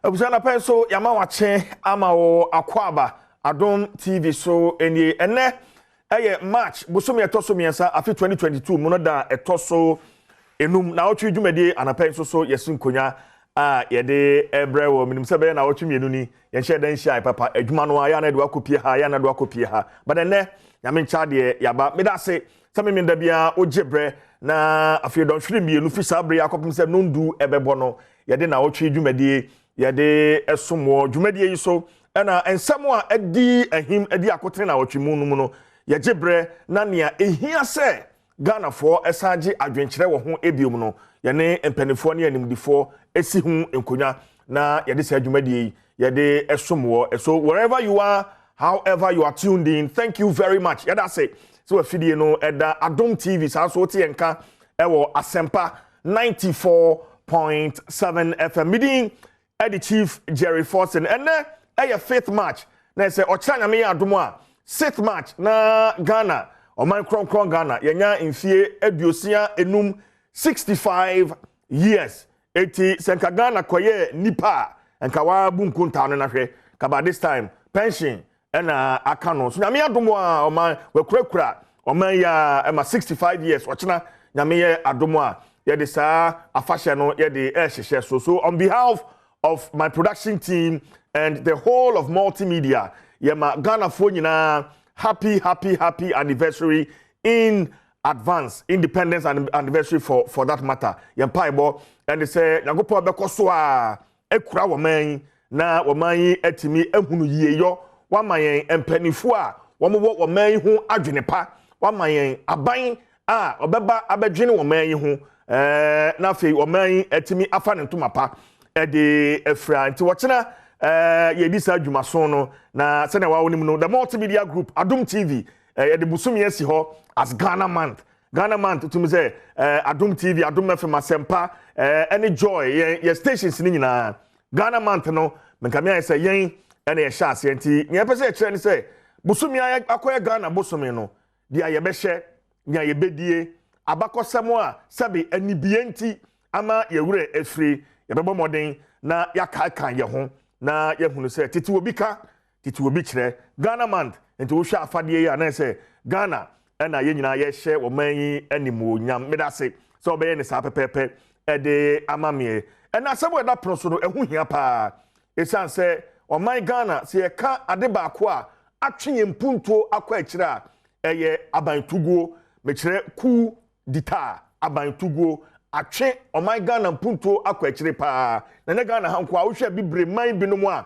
Abusana penso yama wache ama o akwaba Adom TV so ene March bosomi etoso miensa afi 2022 muno da etoso enum na otwe dwumade anapenso so yesin konya yede ebre wo minim sebe na otwe mienu ni ye hye dan hye papa adwuma no ya na de wakopie ha ya na de wakopie ha but ene nyame ncha de yaba medase sami minda bia ojebre na afi don hwiri mienu fi sabre yakopim se nondu ebebo no yede na otwe dwumade yede esomo dwumade yi so na ensamo a edi ahim edi akotre na otwe mu no yejebre na nea ehia se Ghana for esaje adwenkyere wo ho ebiom no yene empanifo ne animdifo esi hu enkonya na yede se adwumade yede esomwo so wherever you are, however you are tuned in, thank you very much. Yada say so afidie no eda Adom TV sa so tie nka ewo Asempa 94.7 FM meeting edi Chief Jerry Forson ene eye 5th March na say ochanya me Adom a 6th March na Ghana Oman Kron Ghana yenya mfie aduosia enum 65 years eti senka Ghana koye nipa enka wa bunku ntano na hwe kaba this time pension ena aka no so nyame adomo a oman wakurakura oman ya ema 65 years ochina nyame ye adomo a ye de saa afahye no ye de ehhehye so on behalf of my production team and the whole of multimedia yema Ghana fo nyina happy anniversary in advance, independence anniversary for that matter. Yempaibo and they say Nyagopo bekoso a ekura woman na woman etimi ehunu yie yo wamayen empanifo a womo woman hu adwene pa wamayen aban a obeba abedwene woman hu na afei woman etimi afa ne ntoma pa de efra nti wochena yedisa adwumaso no na sene wa wonim no the multimedia group Adom TV de busumi esi ho as Ghana month to me say Adom TV Adom FM Asempa any joy your stations ni nyina Ghana month no menkame ay say yen ene ye hya ase nti nye pese kire ni say busumi akoye Ghana busumi no dia ye behye nya ye bedie abakosemo a sabe anibie nti ama ye wure efri ye bebo moden na yakaka ye ho na yehunu se titi obi kire Ghana month enti wo hwa afade ya na se Ghana na ye nyina ye hye wo manyi animu nyam medase so obeye ne sa pepepe de amamie na sebo da proso no ehu hia pa esan se o man Ghana se ye ka ade ba ko a atwe mpunto akwa akire a eye abantuguo me kire Coup dita abantuguo atwe o man Ghana mpunto akwa akire pa na ne Ghana hanko a wo hwa bibre man binom a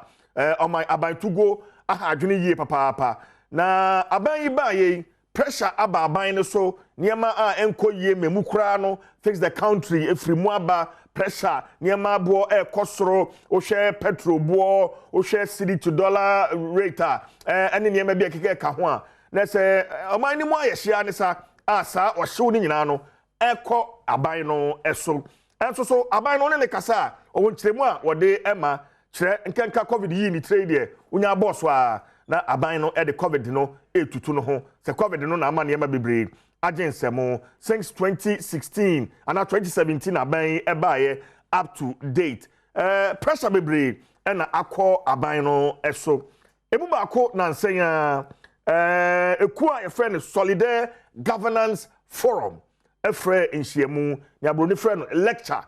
o man abantuguo aha adwene yie papa na aban yi ba ye pressure aba aban ne so niema a enko yie memu kura no fix the country efrimu aba pressure niema bo ekosoro o hwe petrol bo o hwe cedi to dollar rate ene niema bi ekeke ka ho a na se aman ni mu ayehia ne sa asa o hyew ni nyina no eko aban no eso enso so aban no ne kasa o wonkyeremu a wode ema kire nkenka covid yi ni trade de unya boss a na aban no the covid no etutu no ho se covid no na ama ne bebre agensemo since 2016 and 2017 aban ebaye up to date pressure bebre na akọ aban no eso ebu ba ko na nsenya eku a efre Solidarity Governance Forum efre nhyiamu ne abroni fre no lecture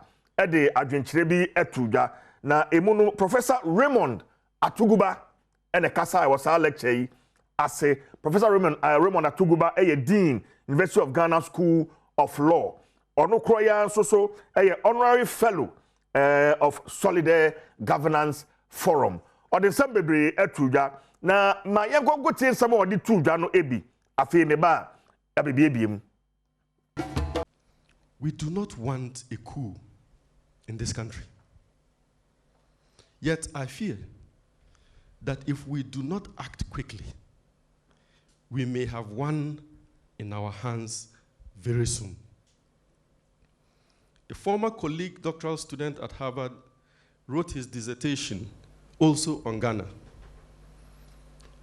de adwenkyere bi etudwa na emu Professor Raymond Atuguba ene kasa was our lecture yi ase Professor Raymond Atuguba Dean University of Ghana School of Law ono kroya so honorary fellow of Solidarity Governance Forum or the sembebre etudwa na ma yegogo tin some of the tudwa no ebi afi ne ba abebiem. We do not want a coup in this country. Yet I fear that if we do not act quickly, we may have one in our hands very soon. A former colleague, doctoral student at Harvard, wrote his dissertation also on Ghana.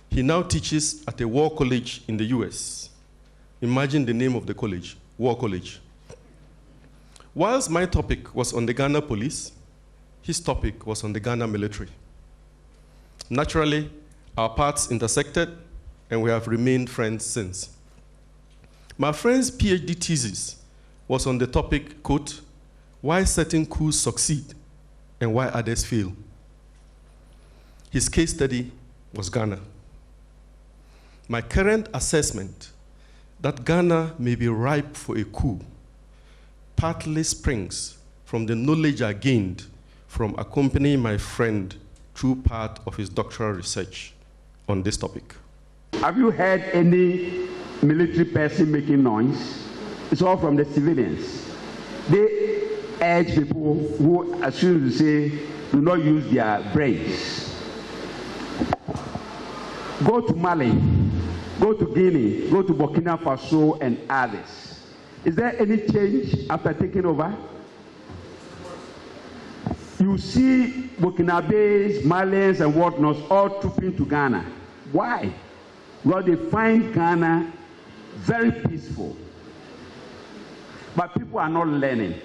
He now teaches at a war college in the US. Imagine the name of the college, War College. Whilst my topic was on the Ghana police, his topic was on the Ghana military. Naturally, our paths intersected, and we have remained friends since. My friend's PhD thesis was on the topic, quote, why certain coups succeed and why others fail. His case study was Ghana. My current assessment that Ghana may be ripe for a coup partly springs from the knowledge I gained from accompanying my friend through part of his doctoral research on this topic. Have you heard any military person making noise? It's all from the civilians. They urge people who, as soon as you say, do not use their brains. Go to Mali, go to Guinea, go to Burkina Faso and others. Is there any change after taking over? You see Burkinabes, Malians and whatnot all trooping to Ghana. Why? Well, they find Ghana very peaceful. But people are not learning.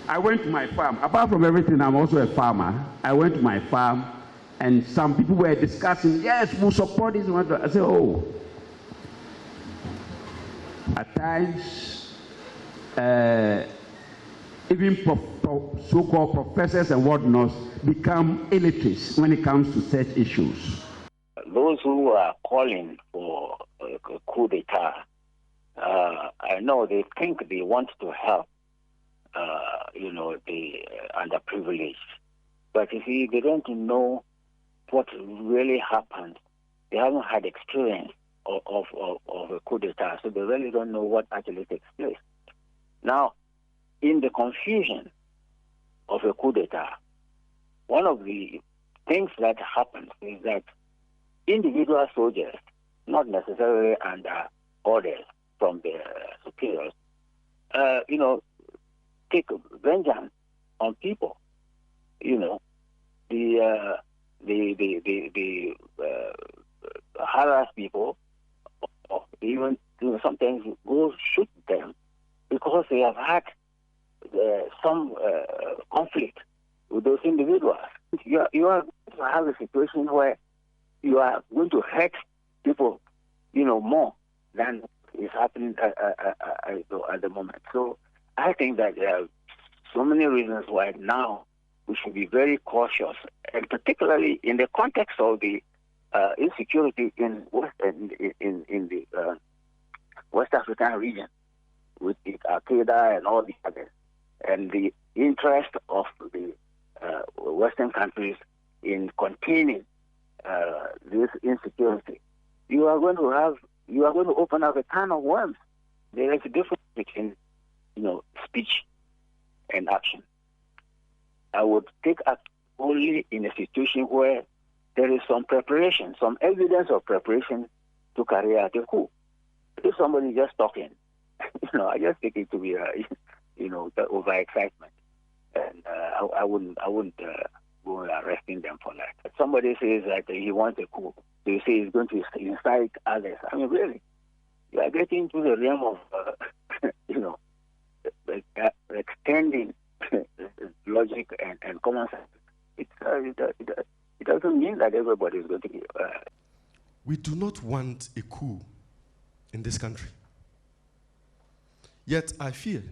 I went to my farm. Apart from everything, I'm also a farmer. I went to my farm, and some people were discussing, yes, we'll support this. I said, oh. At times, even so-called professors and whatnot become illiterates when it comes to such issues. Those who are calling for a coup d'etat, I know they think they want to help, the underprivileged. But you see, they don't know what really happened. They haven't had experience of a coup d'etat, so they really don't know what actually takes place. Now, in the confusion of a coup d'etat, one of the things that happens is that individual soldiers, not necessarily under orders from their superiors, take vengeance on people. They harass people, or even sometimes go shoot them because they have had some conflict with those individuals. You are going to have a situation where you are going to hurt people, more than is happening at the moment. So I think that there are so many reasons why now we should be very cautious, and particularly in the context of the insecurity in the West African region, with the Al-Qaeda and all the others, and the interest of the Western countries in containing this insecurity. You are going to open up a can of worms. There is a difference between, speech and action. I would take action only in a situation where there is some preparation, some evidence of preparation to carry out a coup. If somebody is just talking, I just take it to be, overexcitement, and I wouldn't go arresting them for that. If somebody says that he wants a coup, they say he's going to incite others. I mean, really, you are getting into the realm of, extending logic and common sense. It doesn't mean that everybody is going to be. We do not want a coup in this country. Yet I fear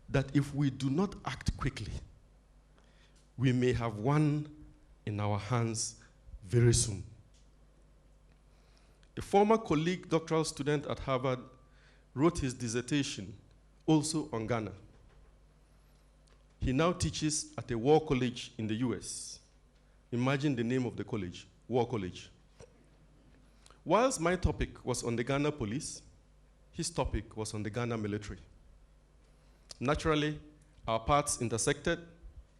that if we do not act quickly, we may have one in our hands very soon. A former colleague, doctoral student at Harvard, wrote his dissertation also on Ghana. He now teaches at a war college in the US. Imagine the name of the college, War College. Whilst my topic was on the Ghana police, his topic was on the Ghana military. Naturally, our paths intersected,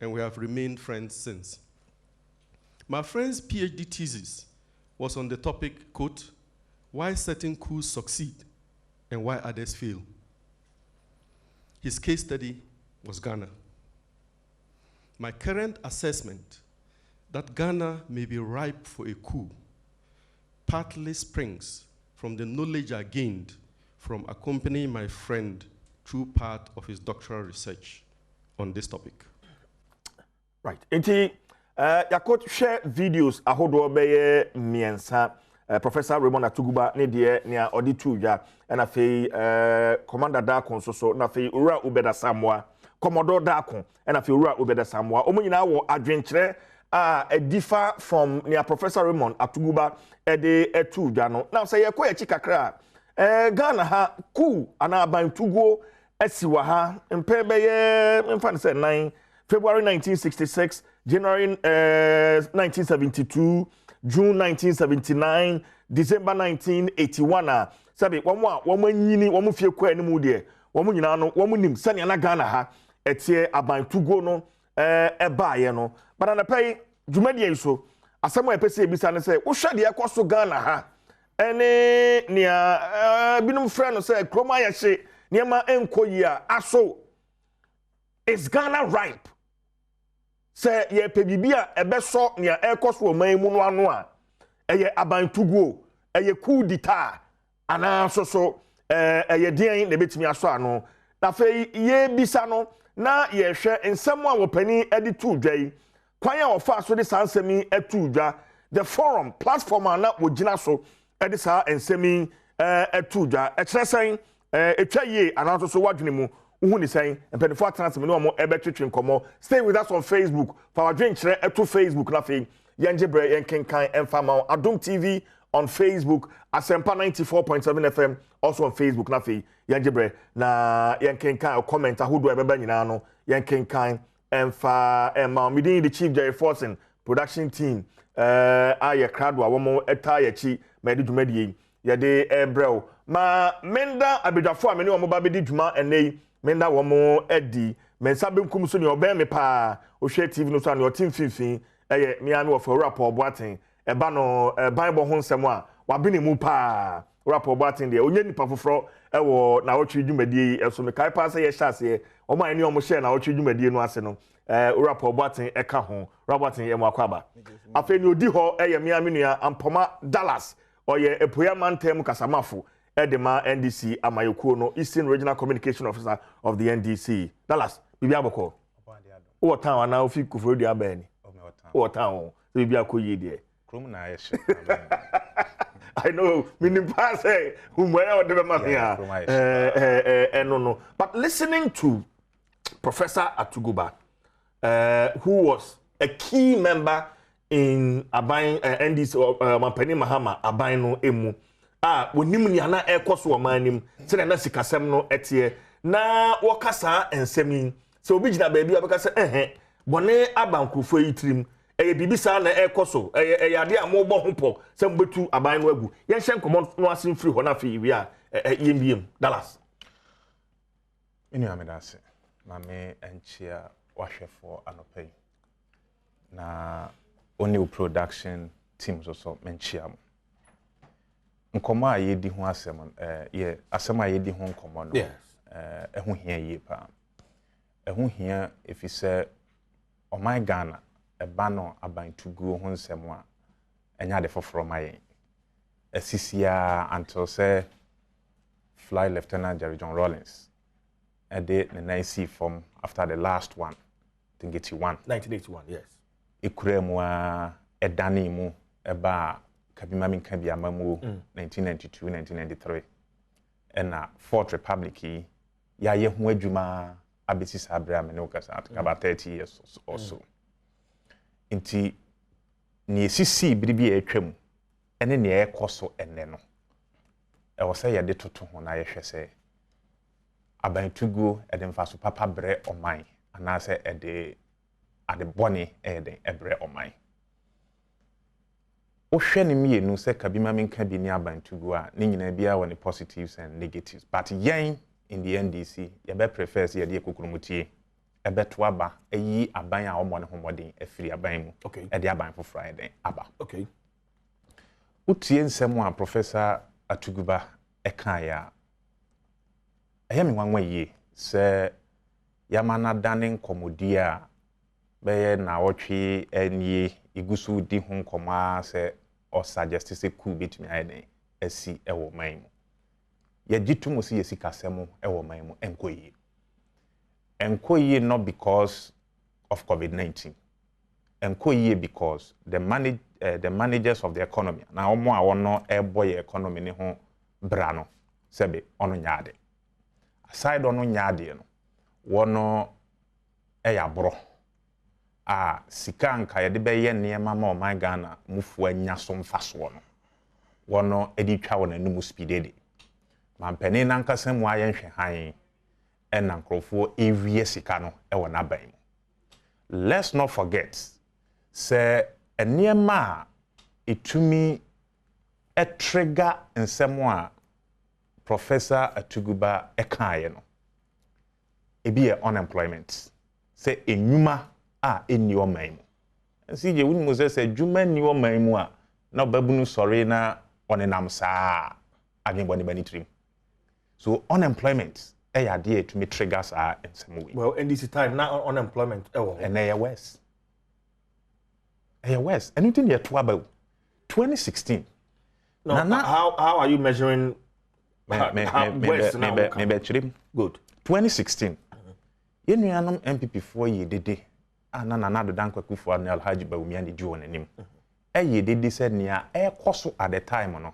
and we have remained friends since. My friend's PhD thesis was on the topic, quote, why certain coups succeed and why others fail. His case study was Ghana. My current assessment that Ghana may be ripe for a coup partly springs from the knowledge I gained from accompanying my friend through part of his doctoral research on this topic. Right. Enti yakot share videos ahodo beye miensa Professor Raymond Atuguba ne de ne auditu ya na fei Commander Dakon so na fei Ura Ubeda Samwa Commodore Dakon na fei Ura Ubeda Samwa omo nyina wo adwenkyere a differ from near Professor Raymond Atuguba de etu ya no now say yekoye chikakra Ghana ha Coup ana abantugo asiwa ha mpe beye mfa say 9 February 1966, January 1972, June 1979, December 1981. Sabi wamu nyini wamu fie kwa ni mu de wamu nyina no wamu nim sane na Ghana ha etie abantugo no baaye no but na pay dwumadi yiso asemo epese ebisa ne se wo hwede ekoso Ghana ha ene nia binum frɛ no se kroma ya hye niema enkoyi a aso is Ghana ripe say ye pe bibia ebeso nia ekoso oman mu no ano a eye abantugo eye coup d'etat ana so eye den na betimi aso ano na fe ye bisa no na ye hwe nsem a wopani edi tu dwai kwan a ofa so de sansemi etu dwa the forum platform na wogina so edi sa ensemi etu dwa ekyeresen etwa ye ana so wadwene mu uhuni saying and for transfer no more ebetwetwe nkomo stay with us on Facebook for our drink chere eto Facebook na fe yenjebre yenkenkan enfama Adom TV on Facebook Asempa 94.7 FM also on Facebook na fe yenjebre na yenkenkan comment ahodo ebeba nyina no yenkenkan emfa emma midin the chief Jerry Forson production team aye crowd wa womo eta yachi medi dwumadi ye de ebrel ma menda abedwafo amene wo ba bedi dwuma enei menda womo edi mensa benkum so ne oben me pa ohwe TV no so ne otim finfin eye miami wo for rapport boaten eba no bible ho nsem a wabene mu pa rapport boaten de onye nipa foforo ewo Nnawotwe dwumadie eso me kai pa se ye hyase o man ne o mo share Nnawotwe dwumadie no ase no rapport boaten eka ho Robertin ye mo akwaba afa ni odi ho eye miami nua Ampoma Dallas oye epoya mantem kasamafo Edema NDC Amayekuo no Eastern Regional Communication Officer of the NDC. Dallas, bibi aboko. O town na ofi kufuro di abani. O town. Bibi akoyi die. Krom na ayeshe. I know, meaning pass umwe o de ma hia. No. But listening to Professor Atuguba, who was a key member in Aban NDC Mampani Mahama Aban no emu. Wonim ni ana ekoso omanim se na sikasem no etie na wokasa ensemi se obi gina baabi abeka bone abankrofo yitrim eye bibisa na ekoso eye ade amobɔ hopo se mbetu aban no agu ye hye nkomo no asen free ho na fe wi a yembiem Dallas inu amedase na me enchia wahwefo anopai na oni production teams also menchia mo nkomo a yedi ho asem ye asem a yedi ho nkomo no eho hia ye pa eho hia efise oman Ghana eba no abantuguo ho nsem a enya de foforo mayen asisia until say fly Lieutenant Jerry John Rawlings ede the nice form after the last one I think 1981 yes ikure mu a edane mu eba kabimami kabia mamu 1992 1993 and Fourth Republic ya ye ho adwuma abesi sabra me no kasa about 30 years or so inti ni sisi biribi atwam ene ne ekoso enne no e wo say ye de toto ho na ye hwese abantugo e de mfaso papa bre oman ana se e de ade boni e de ebre oman ohwe ne mienu se kabima menka bi ni abantugo a ne nyina bia woni positives and negatives but yen in the NDC ye be prefer se ye de kokurumutie e beto aba eyi aban a omo ne homodin afiri aban mu e de aban foforo eden aba okay utie nsem a Professor Atuguba eka ya ayemi wanwa ye se yamana danen komodia be Nnawotwe enie igusu di ho nkoma se o suggest se Coup betumi ayeden asi ewo man mu ye gitumu se yesi kasemo ewo man mu enkoyi Enkoye not because of COVID-19. Enkoye because the managers of the economy. Now, omo a wono eboye economy ni ho brano sebe ono nyaade. Aside ono nyaade no, wono eyabro. Sika nka yede beye nneema ma oman Ghana mufu anya so mfaso no. Wono edi twa wona numu speedede. Mampeni nankasa mu ayenhwe han ena nkrofo ewie sika no ewo naban mu. Let's not forget say nneema etumi trigger nsemo a Professor Atuguba ekaye no. Ebi ye unemployment. Say enyuma eni oman mu. Nsi je wuni mo say djuma ni oman mu a na babunu sori na onenam saa adwenboni bani trim. So unemployment yade to me triggers are in some way. Well, in this time now unemployment and they are worse. They are worse. Anything you talk about 2016. No, how are you measuring maybe good. 2016. You know MPP 4 year dede na do dan kwaku for na Alhaji Bawumia and di won anim. Ye dede said nia koso at the time no.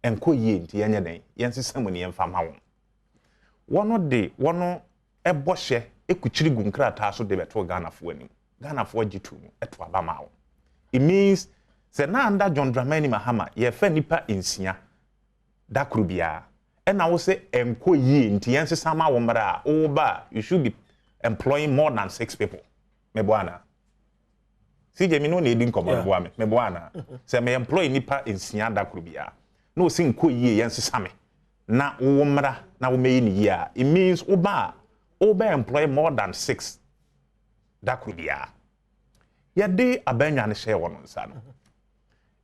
Enko ye nti yenye den yensesam ni yemfa ma won wono de wono eboshe ekuchiri gu nkrata so de beto Ghana fo anim Ghana fo agitu eto aba ma won. It means se na under John Dramani Mahama ye fa nipa ensia da krubia e na wo se enko ye nti yensesam ma won mara o ba you should be employing more than 6 people me bwana CJ mi no na edi nkomo bo ame me bwana se me employ nipa ensia da krubia no sing ko ye yensesame na wo mra na wo meyi ni ye it means oba employ more than 6 that could be ya de abanya ne share wono nsa no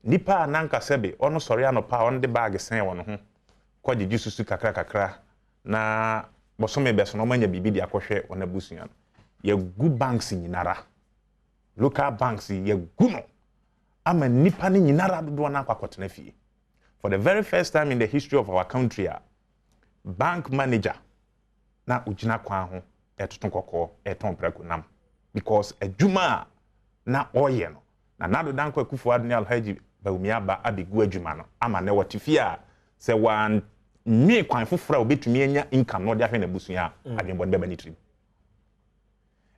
nipa nanka sebe ono sori anopa on de bag sen wono ho kwaje jisusu kakra na bosome beso no manya bibi di akohwe ona busua no ye gu banks nyinara local banks ye gu no ama nipa ni nyinara dodo na akwakwotena fie. For the very first time in the history of our country, bank manager na ujina kwa ho etutun kokko eton preko nam because adwuma na oye no na nado dan kwa kufu adne Alhaji Bawumia ba abigu adwuma no ama ne wotifia se wan mi kwan fofora obetumi anya income no de ahwe na busua adwembo de bani trim.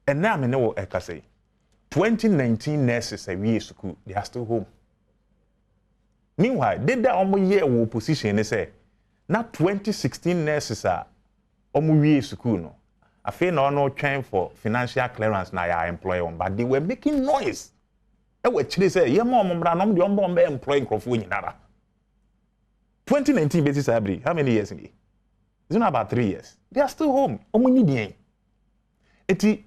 And now me ne wo ekase 2019 nurses we school they are still home. Meanwhile, did that omo year wo position ne say na 2016 nurses are omo wie school no. I feel no trying for financial clearance na ya employ on, but they were making noise. E we chire say ye mo omo no de omo be employ nkrofo nyinara. 2019 basis abri, how many years in it? It's not about 3 years. They are still home. Omo ni bien. Eti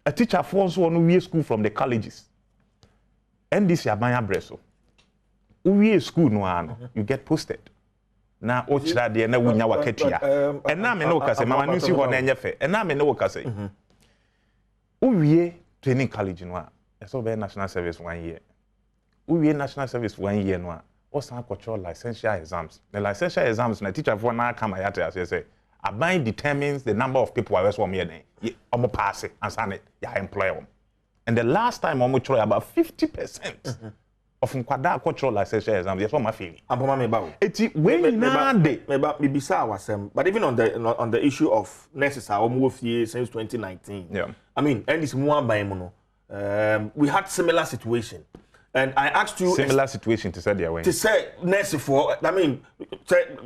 a teacher force one wie school from the colleges. And this abanya breso. Uwie school no ano, you get posted. Na o chira de na wunya wakatua. And na me no kase mama nsi ho na enye fe. And na me no kase. Uwie training college no a, so be national service 1 year. Uwie national service 1 year no a, o san control licensure exams. The licensure exams na teacher for na come yate as say, aban determines the number of people I was here then. Omo pass it and sign it, ya employ them. And the last time omo try about 50% of nkwada cultural licensure exams, yes, what my feeling. Aboma me bawo. Eti when na de me bisa wasem, but even on the issue of nurses are almost since 2019. Yeah. I mean, and this more by mono. We had similar situation. And I asked you similar situation to say their way. To say nurses for I mean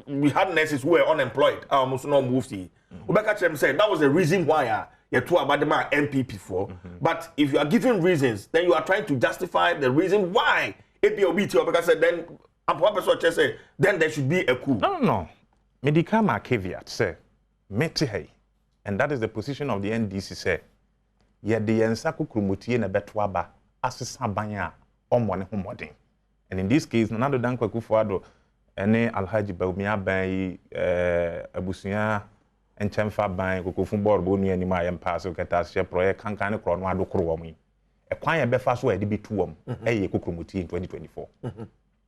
we had nurses who were unemployed. Almost no move to. Ubeka Chem said that was the reason why you talk about the man MPP for. But if you are giving reasons, then you are trying to justify the reason why APOBT Ubeka said then say then there should be a coup. No. Medical ma caveat say meti hey. And that is the position of the NDC say. Ye de yensa kukrumutie na beto aba asesa banya omone homodin. And in this case Nando Dankwa Kufuado ene Alhaji Bawumia ban abusuya enchemfa ban kokofun board bo nu anima yem pass okata share project kankan ne kro no ado kro wom e kwan ye befa so e de betu wom ye kokromuti in 2024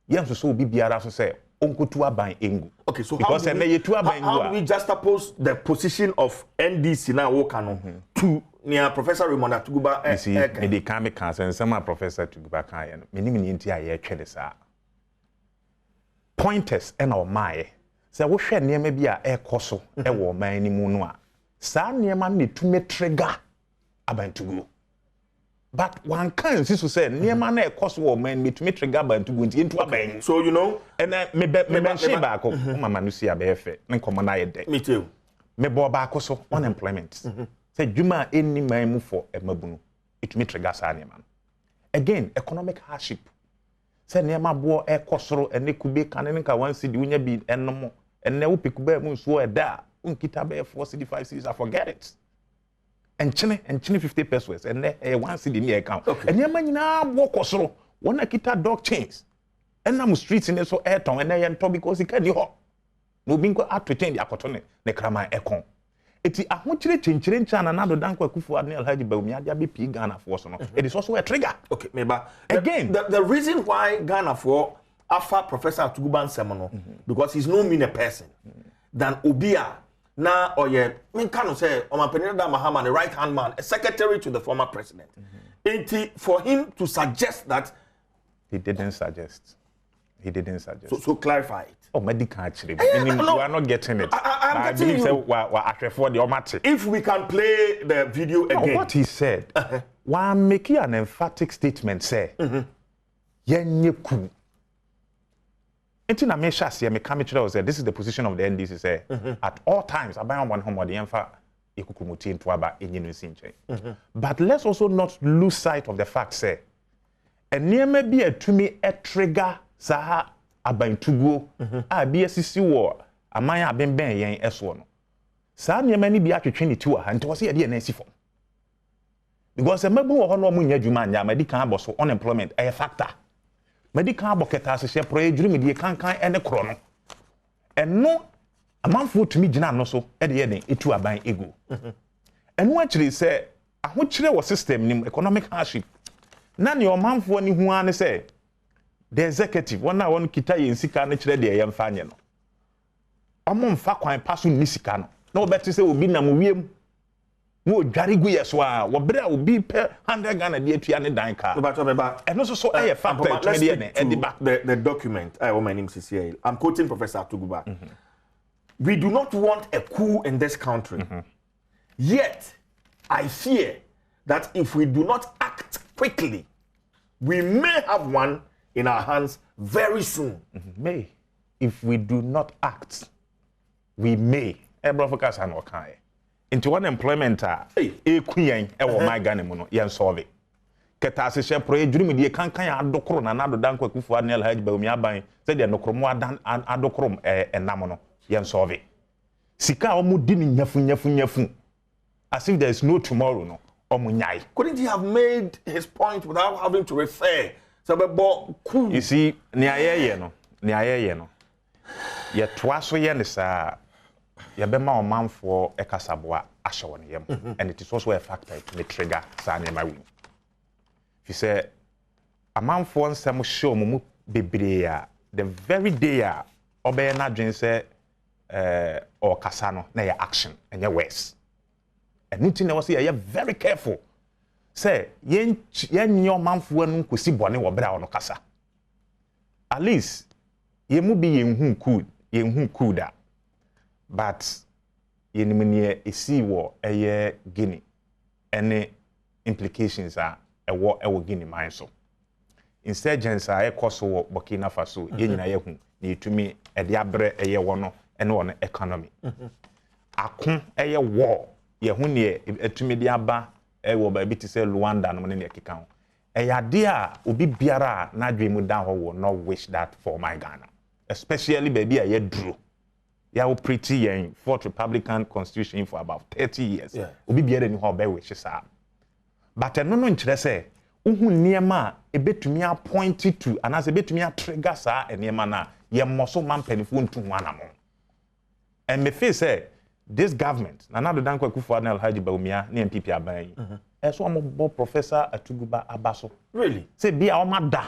yem so obi biara so say onkutu aban engu. Okay, so because how do we juxtapose the position of NDC now Wokano to near Professor Raymond Atuguba? You see, me can make concern some Professor Atuguba can minimum into a year credits pointers and our my say we share near maybe a air coso a woman any moonwa. Sa near man need to make trigger about to go. But one can see to say near man a cost woman need to make trigger about to go into a bank. So you know, and then me mention back mama no see a befe and command I day. Me too. Me bo back also unemployment. Say Juma any man move for a mabunu. It may trigger sa near man. Again, economic hardship. Say near my boy air costro and they could be canning one city when you be and no more. And now pick up moon swear da unkita be 4 city 5 cities I forget it. And Chile 50 pesos and then 1 city near account. Okay. And your man now walk costro one kita dog chains. And I'm streets in the so air tongue and then talk because he can't ho. No bingo out to change the akotone ne krama ekon. Eti ahochire chenchire ncha na nado danko akufu adne alhaji baumi ade be pi Ghana for so no. It is also a trigger. Okay, maybe again the reason why Ghana for after Professor Atuguba Semono because he's no mean a person than Obia na oye men can say Omapenida Mahama the right hand man, a secretary to the former president. For him to suggest that he didn't suggest. So clarify it. Oh, medical actually. Meaning you are not getting it. I'm getting you. If we can play the video again. What he said, while making an emphatic statement, say, Yenye Coup. Until I make sure this is the position of the NDC. Say, at all times, I buy one home or the emfa ikukumuti into aba inyinusinche. But let's also not lose sight of the fact, say, and near may be a to me a trigger. Saha abantugo a BSC war amaya ben yen eso no sa niema ni bia twetwe ni tiwa nti wo se ye na asifo because mabu wo ho no munya dwuma nya medical aboso unemployment a factor medical aboketa asehye projure me die kankan ene kro no eno amanfo tumi gina no so e de ye den etu aban ego eno akire se ahokyere wo system nim economic hardship na ne omanfo ni hu ane se the executive one kita yen sika na kire de ye mfa anye no omo mfa kwan paso ni sika no na obeti se obi na mo wiem wo dware gu yeso a wo bere a obi pe 100 Ghana de atua ne dan ka and also so a factor to the document my name is CCA. I'm quoting Professor Atuguba. We do not want a coup in this country. Yet I fear that if we do not act quickly, we may have one in our hands very soon. May. If we do not act, we may. Focus on okay. Into one employment, queen, my Ghana mono, yan solve it. Ketase share pro dream with the cancan adokro na nado danko kufu anel haj ba umi aban said ya nokromo adan adokrom enamono yan solve it. Sika omu dini nyafu as if there is no tomorrow no omu nyai. Couldn't he have made his point without having to refer? Cool. You see, ni ayeye no. Ye twaso ye ne sa ye be ma omanfo ekasaboa ahye ne yem and it is also a factor to trigger sa ne ma wi. If you say amanfo nsem show mu bebre a the very day a obey na dwen say or kasa no na ye action and ye worse. And nothing was here very careful. Say yen your manfo anu kosi bone wo bra ono kasa at least ye mu bi yen hu cool da but yen mnie esi wo eye Guinea any implications are ewo Guinea man so insurgents are ekoso wo Burkina Faso ye nyina ye hu na etumi e de abre eye wo no ene wo economy akon eye war ye hu ne etumi de aba ewo ba bi ti say Luanda no ne keka ho eyade a obi biara na dwemu dan ho wo no wish that for my Ghana especially baby a ye duro ya wo pretty yen Fourth Republican Constitution for about 30 years obi biara ni ho ba wish sa but no nkire say uhu niema ebetumi appoint to anase ebetumi trigger sa niema na ye moso mampanifo ntu ho anamo and me feel say this government, Nanado Danko Kufuana Alhaji Baumia, near MPP Abai, as one of Professor Atuguba Abaso. Really? Say, be our mother.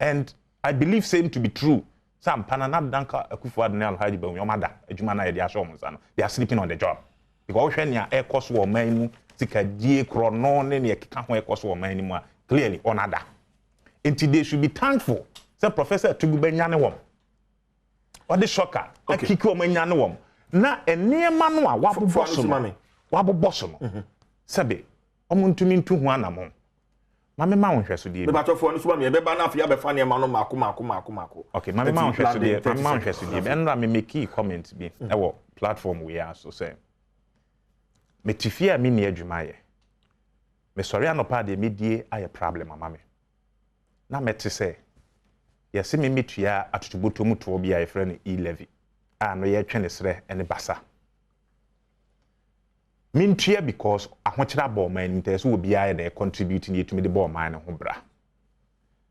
And I believe same to be true. Some Panana Danka Akufo Adonai Alhaji Be Yomada adwuma na ye dia show monsa no they are sleeping on the job because hwe nia air cost wo man mu sika die kro no ne ne keka ho air cost wo man mu clearly onada until they should be thankful say Professor Atuguba nyane wom or the shocker akiki wo man nyane wom na enema no a wabobɔ so no sebe omuntumi ntu ho anamo mame ma wonhwɛ so die me batofo no so ba me be ba na afia be fa ne ma no mako okay mame ma wonhwɛ so die mame ma wonhwɛ so die enra me make key comment bi ewo platform we are so say me tifia me ne adwuma ye me sori anopa de me die aye problem mama me na mete say yesi me metua atotoboto mu to bia ye frɛ no e-levy a no ye twe ne srɛ ene basa mintua because ahokyera ball man nteso wo bia ye na contribute ne etumi de ball man ne ho bra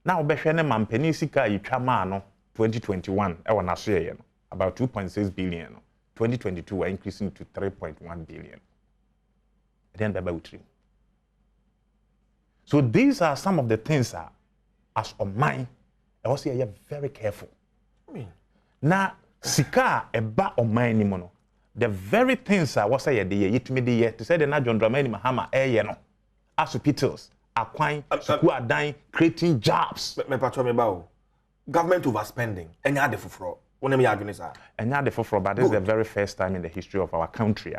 na wo behwe ne mampani sika yitwa ma no 2021 e wona so ye no about 2.6 billion no 2022 were increasing to 3.1 billion then baba utri so these are some of the things as on mine I was here very careful na sika eba on mine ni mo no the very things I was say the year to me the year to say the na John Dramani Mahama no hospitals akwan school adan creating jobs me patro me ba o government overspending enya de foforo wona me adwene sa enya de foforo but this is the very first time in the history of our country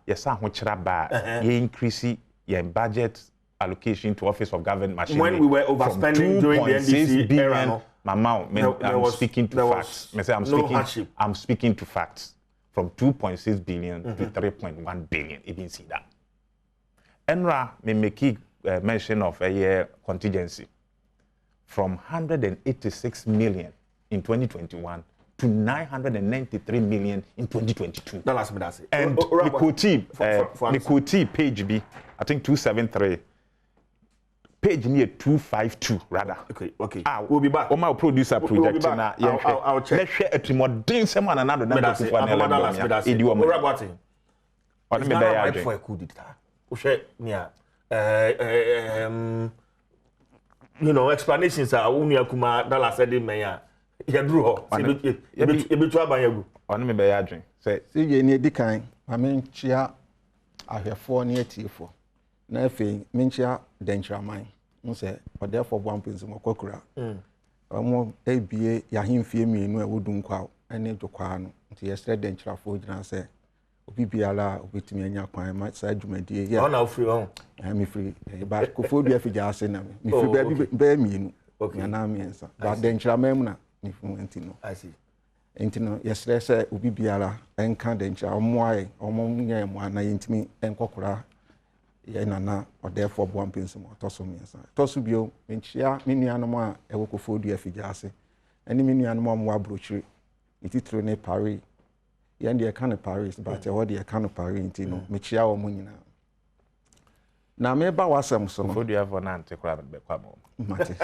yes ho kyera ba ye increase your budget allocation to office of government machinery when we were overspending during the NDC era no mama I'm speaking to facts me say I'm speaking to facts from 2.6 billion to 3.1 billion even see that enra me make mention of a year contingency from 186 million in 2021 to 993 million in 2022 that last me that say and the quote page B I think 273 page near 252 rather okay we'll be back my producer project na I'll check let's share a trimodin some and another for a coup d'etat o share near you know explanations are unu akuma dala said me ya drew ho e betu abanyagu onu me be ya adwen say ye ne dikan amenchia ahwefo ne atiefo na afei menchia denchraman nse odefo bwampinsi mokokura omo ebie yahemfie mienu e wodunkwa ene dwokwa no nti yesre denchirafo gina se obi biala obetimi anya kwan ma sa adwumadie ye ona ofri ho mi free ba kofodua fija ase na mi free ba mienu na miensa ba denchraman mu na mi fu no I see enti no yesre se obi biala enka denchra omoaye omonyɛ mo ana yentimi enkokora ye nana odefo bwampinsi mo toso miensa toso bio menchia menuanom a ewokofodua fija ase eni menuanom a mo abrochiri ititro ne Paris ye ndie ka ne Paris but what dey ka no Paris enti no mechia wo mo nyina na me ba wasam so no fodua for na antekura be kwa mo mate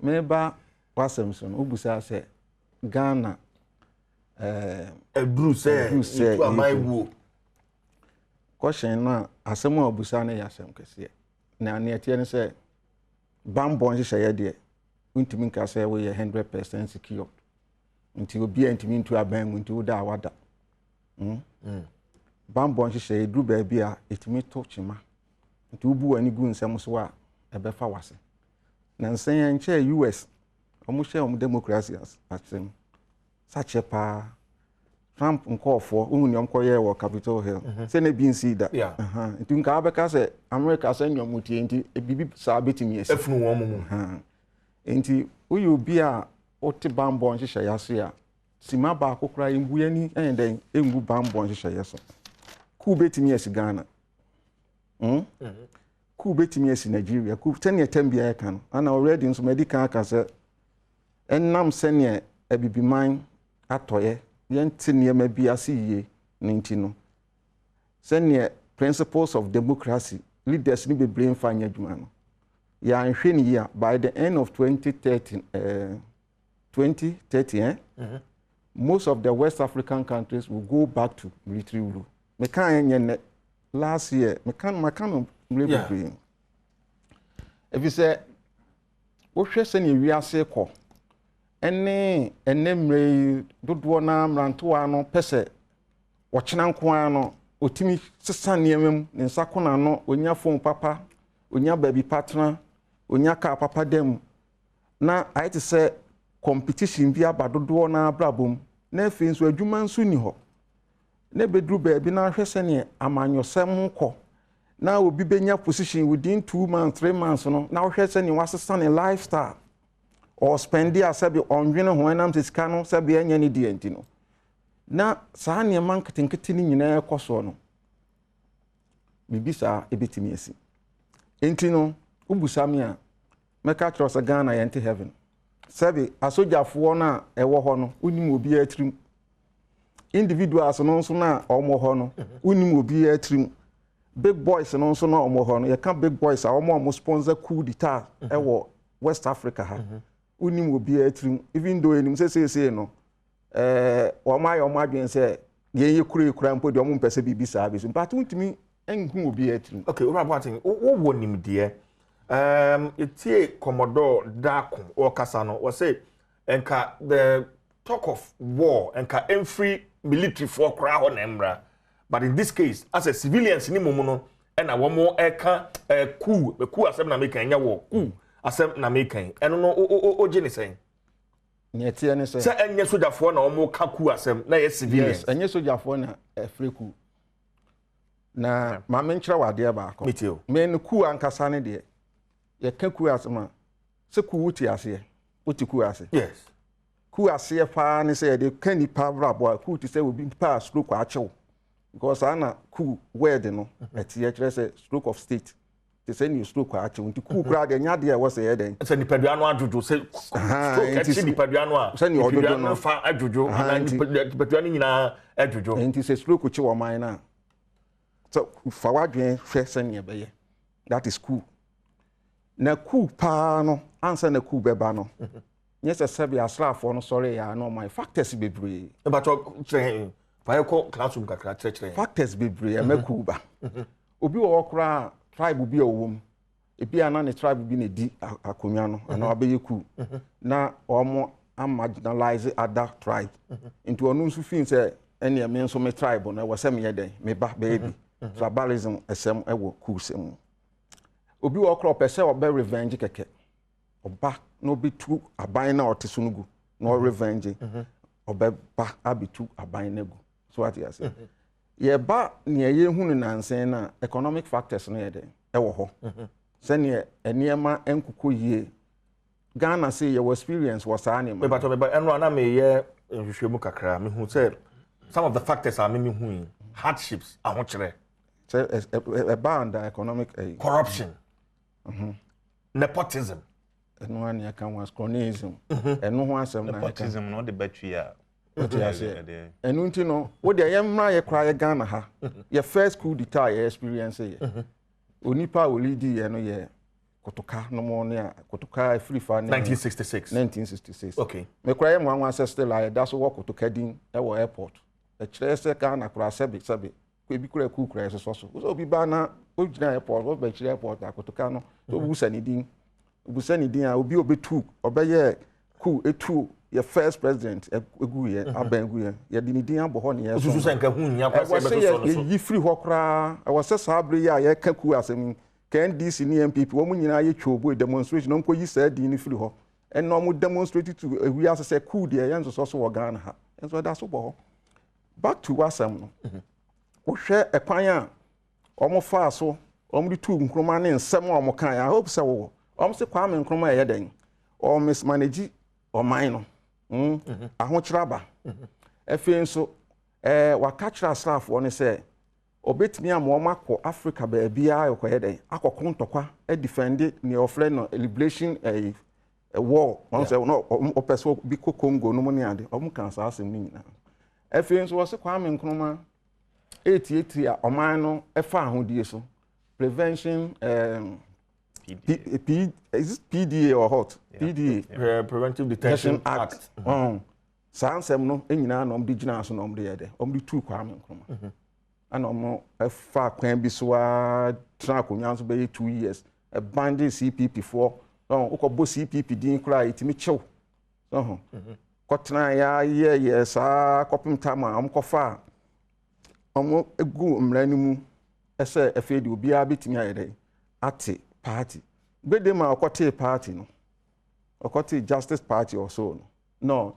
me ba wasam so no obusa se Ghana Bruce to amaiwo question na asem a obusa na yasem kese na ne tie ne se bambon hye de untimi nka se we 100% secure nti obi antimi ntu aban mu nti woda awada bambon hye dru ba bia etimi to chima nti ubu ani gu nsem so a ebefa wase na nsen nche US omo hye democracy atsem sachepa Trump nkofo uhuniom koye wo Capitol Hill se na bi nsi da nti nka abeka se America se nyom mutie nti ebibi sa betimi esi efunu wo mu nti uyi obi a ote bambon hye yase a sima ba akokora imbu yani enden engu bambon hye yase ku betimi esi Ghana ku betimi esi Nigeria ku tene etambia ya kan ana already nso medical aka se ennam sene ebibiman atoye yenti niema bi asiye ninti no sene principles of democracy leaders ni bebre mfa anya dwuma no ya nhwe ni ya by the end of 2030 most of the West African countries will go back to military rule me kan yen last year me kan mlebu if you say wo hwe sene wiase ko ene mre dodo na mrantoa no pese wochena nkoa no otimi sesa niemem ne nsako na no onya phone papa onya baby partner onya ka papa dem na ayete se competition bi abadodo na abrabom na afi nso adwuma nso ni ho na bedru baabi na hwese ne amanyosem ko na obi benya position within 2 months 3 months no na hwese ne wasesa ne lifestyle or spendi asabi onwene ho enam sika no sabi enya ne die ntino na saa ne man ketenkete ni nyina ekoso no bibisa ebetimi esi ntino ubusami a meka cross Ghana yente heaven sabi asojafo na ewo ho no unim obi atrim individuals no nso na omo ho no unim obi atrim big boys no nso na omo ho no ye kan big boys a omo sponsor Coup d'etat ewo West Africa ha unim obi atrim even though enim say no omo adwen say ye kura mpo de omo mpese bibisa abiso but untimi enhu obi atrim. Okay, what about thing wo nim de etie Commodore Dakum or Kasano was say enka the talk of war enka every military for crowd on emra, but in this case as a civilians ni momo and a one more eka coup asem na make nya war coup asem na make eno no o gene say nyetie ne say enye sojafo na omo ka coup asem na ye civilians enye sojafo na free coup na ma menkyra wade ba akọ metio men coup ankasa ne de ye ka coup asema se coup wuti ase wuti coup ase yes coup ase fa ne say de ka nipa brabo coup ti say obi pa stroke achew because ana coup word no etie kire say stroke of state te say ni stroke achew nti coup kra de nya de e wo say ye den se nipadua no ajojo se stroke achi nipadua no a se ni ojojo no fa ajojo ana nipadua ni nyina ajojo nti say stroke chi wo man na so fa wadwen hwe se ne be ye that is coup na coup pa no ansa na coup beba no yes sabi asrafo no sorry ya no my factors bebre but train fa ko classroom kakra train factors bebre e maku ba obi wo kra tribe bi owom ebi ana ne tribe bi na di akonwa no ana obeye coup na omo marginalize other tribe into onu nso fin say ene me nso me tribe no e wose me yeden me ba baby tribalism esem ewo coup sem obi wo kra pese obe revenge keke oba no be tu aban na otesunugu no revenge obe ba abitu aban na gu so what you say ye ba ne ye hunu nansen na economic factors no ye de ewo ho se ne eniema enkuko yie Ghana say your experience was anima but eno na me ye nhwehwemu kakra me hu say some of the factors are me hu hardships ahokere say a band economic corruption nepotism eno an ya kan was cronyism eno ho asem na nepotism no de battery a eno nti no wo de ye mra ye kra ye Ghana ha ye first coup d'etat ye experience ye onipa olidi ye no ye kotoka no mo ne kotoka free fa 1966 okay me kra ye mo anwa still I da so wo kotoka din e wo airport e kire se Ghana kra sabi ko bi kra ku kra so so obi ba na o gina airport wo ba kire airport akotoka no so busa ni din a obi obetu obeye coup etu your first president egu ye abengu ye de ni din abo ho ne ye so so nka hu nya kwase be so so yi free ho kra I was sabre ya ye ka coup asem KNDC ni MPP wo mu nyina ye twobo demonstration nko yi sa din ni free ho eno mu demonstrate to we as say coup de ye nso so wo Ghana ha enso da so bo ho back to wasam no wo hwe ekwan a omo fa so omo tu nkroma ne nsem omo kan I hope say wo omo se Kwame Nkrumah ye den o mismanage o man no ahokyeraba efe nso waka kyera staff woni se obetimi am o makọ Africa ba bia akoye den akọkọ ntọkwa defend ne ofre no liberation war on se no o peso bi ko Congo no mo ne ade o mo kan sa asem ni nyina efe nso wo se Kwame Nkrumah 88 a o man no efa ahodie so prevention is it PDA or what? Yeah. PDA. Preventive Detention Act. Sansem no enyina no mdi gina so no mdi yede. Omdi tu Kwame Nkrumah. Ana omo efa kwan bi so a tra akonwa so be 2 years. E bandi CPP for. Uko bo CPP din kura itimi chew. so kotena ya ye saa kopim tama amkofa omo egu mranimu ese efedi obi a betimi ayede ate party bedema okote party no okote justice party or so no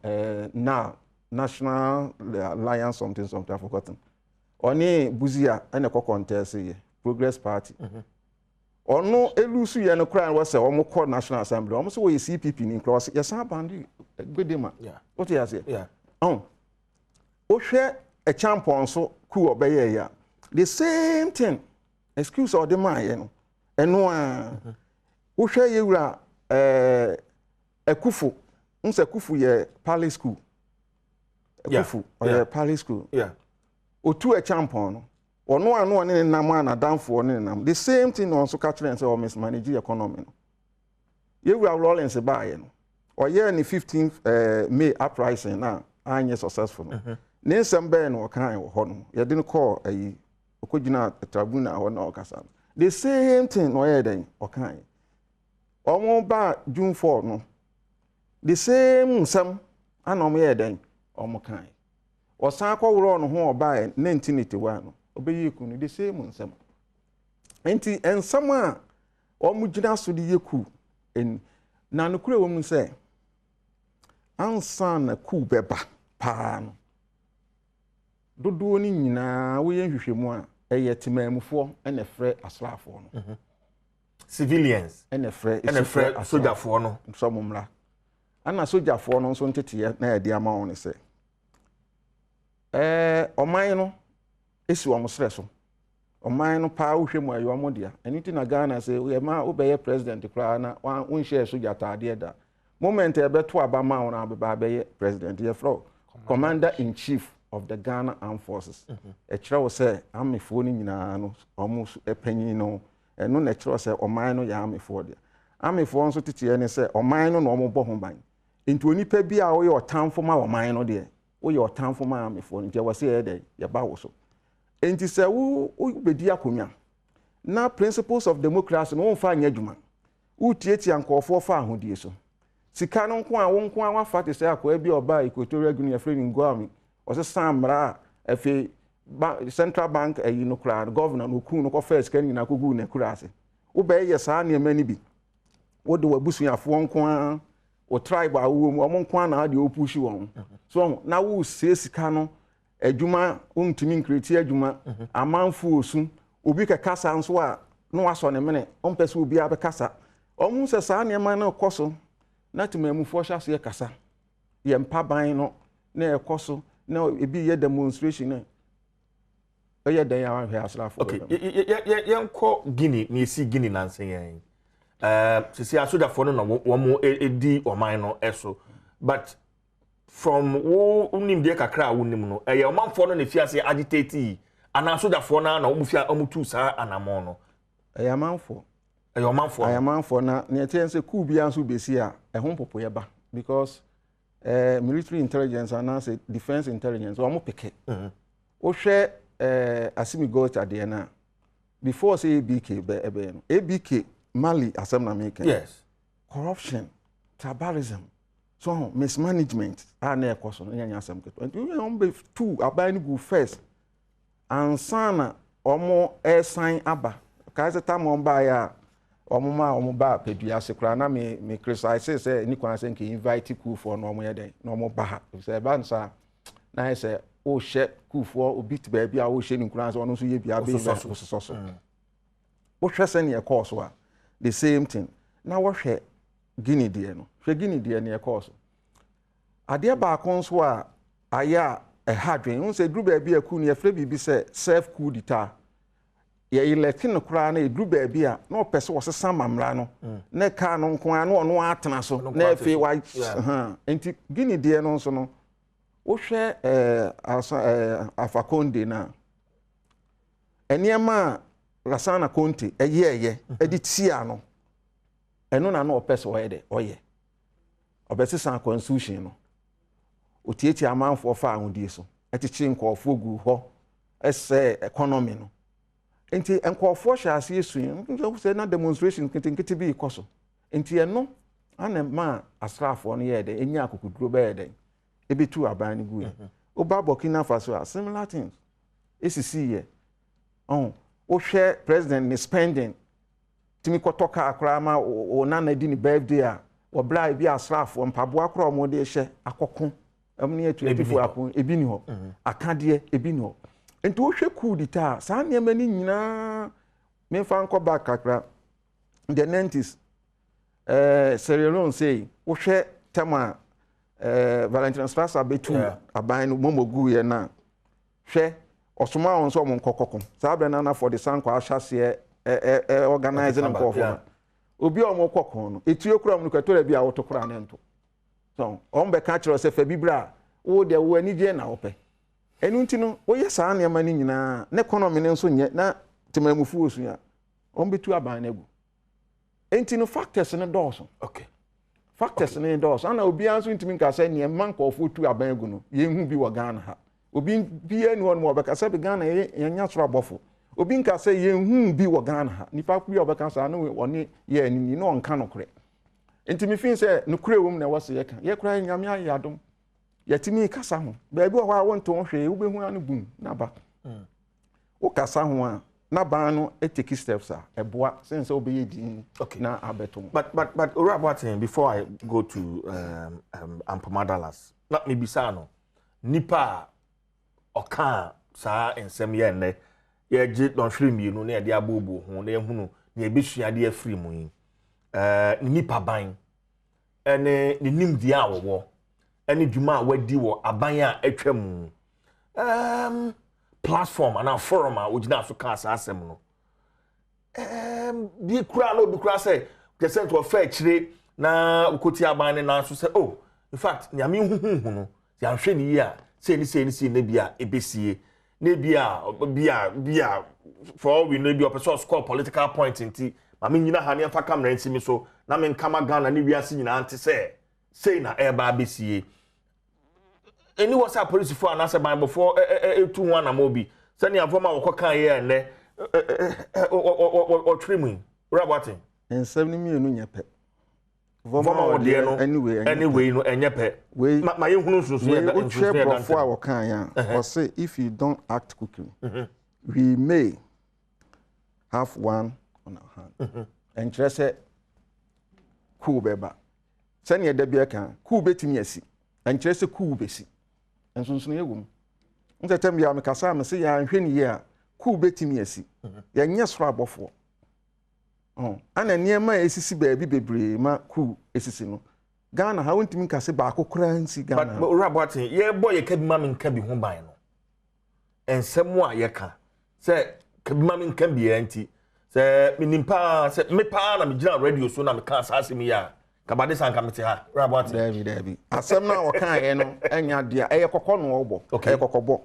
now National Alliance something I've forgotten. Oni Buzia and a contest Progress Party. Or no elusu ya no cry was a almost National Assembly. Almost we CPP in cross. Yes, I bandi good dema. Yeah. What you say? Yeah. O share a champion so coup obey ya. The same thing. Excuse or the man, you know. And no o share you a kufu. Unse kufu ye Palace School. Kufu or Palace School. Yeah. O two a champion. Or no one in Namana down for them. The same thing also catch and say, or mismanage the economy. You will roll and say buy. Or year in the 15th May uprising now, I'm successful. Then some ben or kind of honor. You didn't call a Okujina tribunal or no Cassan. The same thing or year or kind. Or more bad June 4 no. The same some I know me then or more kind. Or Sanko run home by 1981. Obey you the same on some. And someone or Mujina so the Yaku and Nanukure woman say, Ansan a coup beba pan. Do any na we ain't more a yet for and a fret as laugh for civilians and a fret soldier for no some mumla. And a soldier for no so na the amount say. O mine esi omo stresso o man no pa wohwemu ayo modia anything na Ghana say we ma obeye president kra na won share soja taade da moment e beto abama won abeba beye president ye flow commander in chief of the Ghana Armed Forces e kire wo say amefo ni nyina no omo epanyin no eno na kire wo say o man no ya amefo dia amefo nso tete ne say o man no na omo bo ho ban enti onipa bi a wo ye otamfo ma o man no de wo ye otamfo ma amefo nje wo say e de ye ba wo so. Enti se wo bedi akonya na principles of democracy no fa anya adwuma wo tietia nkofo fa ahodie so sika no nko a wo nko a wafa te se akwa bi oba Equatorial Guinea friend Ngwami o se samra efe Central Bank ayi no kra governor no ku no ko first kan na kogu na kura ase wo be ye sa na ema ni bi wo de wabusuafo nko a o tribe a wo mu o nko a na de opushi won so na wo se sika no adwuma untimi nkreti adwuma amanfo osu obi ka kasa nso a no waso ne mene ompese obi abe kasa omu se sa ne man na koso na timamufo hya so ye kasa ye mpa ban no na ekoso na ebi ye demonstration na ye dan ya hwe asrafo okay ye nko Guinea na esi Guinea nansen yen sisi asodafo no na wo mo edi oman no eso but from wo unim de kakra wo nim no eye omanfo no na fiase agitate ana sojafo na omufia omutu sa anamon no eye omanfo na ne tense ku bia nso besi a ehon popo ye ba because military intelligence and say defense intelligence o mo peke o hwe asimi got ade na before say ABK be ebe no ABK Mali asem na make yes corruption tribalism so mismanagement na ekoso nyanya asem keto and you be two aban go first and sana omo sign aba kaze tam on ba ya omo ba pedua sekura na me criticize say ni kwan say invite Coup for no omo ye den no omo ba say ba nsa na say o she Coup for obit ba bia o she ni kwan say ono so ye bia be so o hwese ne ekoso a the same thing na wo hwe Guinea die no hwe Guinea die ne ekoso ade ba konso a aya hadwen un say group ba bia ku ne afre bibi say self coup d'etat ye election kura na edru ba bia na opese wo sesa mamra no na ka no nko a na ono atena so na efe wa enti Guinea die no nso no wo hwe afakonde na eniema Lasana Conte eye editia no eno na opese wo ye de oye obese san constitution no otieti amanfo fa ahudie so etichi nkofo gu ho ese economy no enti nkofo hya ase esu nso say na demonstration nkete bi ikoso enti eno ana ma asrafo no ye de enya akukuduro be de ebetu aban no gu oba Burkina Faso similar things esisi ye oh o share president ni spending timi kotoka akra ma o nana di ni birthday a o bra bi asrafo mpabo akra o mo de hye akoko amni etu ebifu akon ebi ni ho akade ebi ni ho enti o hwe Coup d'etat sa ne ma ni nyina me fa nko back akra in the 90s Sierra Leone say o hwe tema Valentine Strasser betu aban no momogu ye na hwe osoma on so mo nkokoko sa be na for the sanko ahase organizing nkofo obi o mo kokko no etuo kura mo kwatora bi a wotokora na nto so on be ka kiro se fa bibra wo de wo ani je na ope enu nti no wo ye saa ne ma ni nyina na economy ne nso nye na temamufu osu ya on betu aban na egu enti no factors ne dawso okay factors ne dawso ana obi anso ntimi nka se ne man nkofo tu aban egu no ye hu bi wo Ghana ha obi bi enu on mo be ka se be Ghana ye nya soro abofo obi nka se ye hu bi wo Ghana ha nipa ku bi obeka sa na woni ye ani no nka no kore enti mi fin se no kure wom na wose ye ka ye kura nyame aye Adom yatimi kasa ho ba bi ho a wonto hwe wo be hu anu bum na ba wo kasa ho a na ban no take steps a eboa since obey din na abeto but Nnawotwe, before I go to Ampamadalas not me bisa no nipa oka sa ensem ye ne ye je don hwere mienu na ye de abobo ho na ehunu na ebesua de afiri mu yi nipa ban ene ni nimdi a wo ene dwuma a wadi wo aban a atwam platform and a forum a ojina so ka asem no bi kura no bi kura say the center of fair chire na ukoti aban ne na so say oh in fact nyame huhu no ya hwe ni ya say ni na bia ebesie na bia for we no be person score political point nti ma me nyina ha ne fa camera nti mi so na me nkama Ghana ne wiase nyina ante say na eba besie any was a police for an answer by before 2-1 na mobi send your former wokokan here and or trimming Nnawotwe en 70 million nyepe former de no anyway no enyepe ma ye hunu so before wokan ya or say if you don't act quickly we may have one on our hand and just say Coup beba send your debia kan Coup betimi asi and just say Coup besi ensonso yegum ntetem ya me kasa me se ya hwe ni ye a Coup betimi asi ya nye soro abofo ana niema esisi baabi bebre ma Coup esisi no Ghana ha wontimi kase ba akokora nsi Ghana but Nnawotwe ye boy ye kabi ma me nka bi ho ban no ensem a ye ka se kabi ma me nka bi anti se minimpa se me pa na me gina radio so na me ka asase mi ya kabade sanka mete ha Nnawotwe David asem na wokan ye no enya dia eye kokko no obo eye kokkobo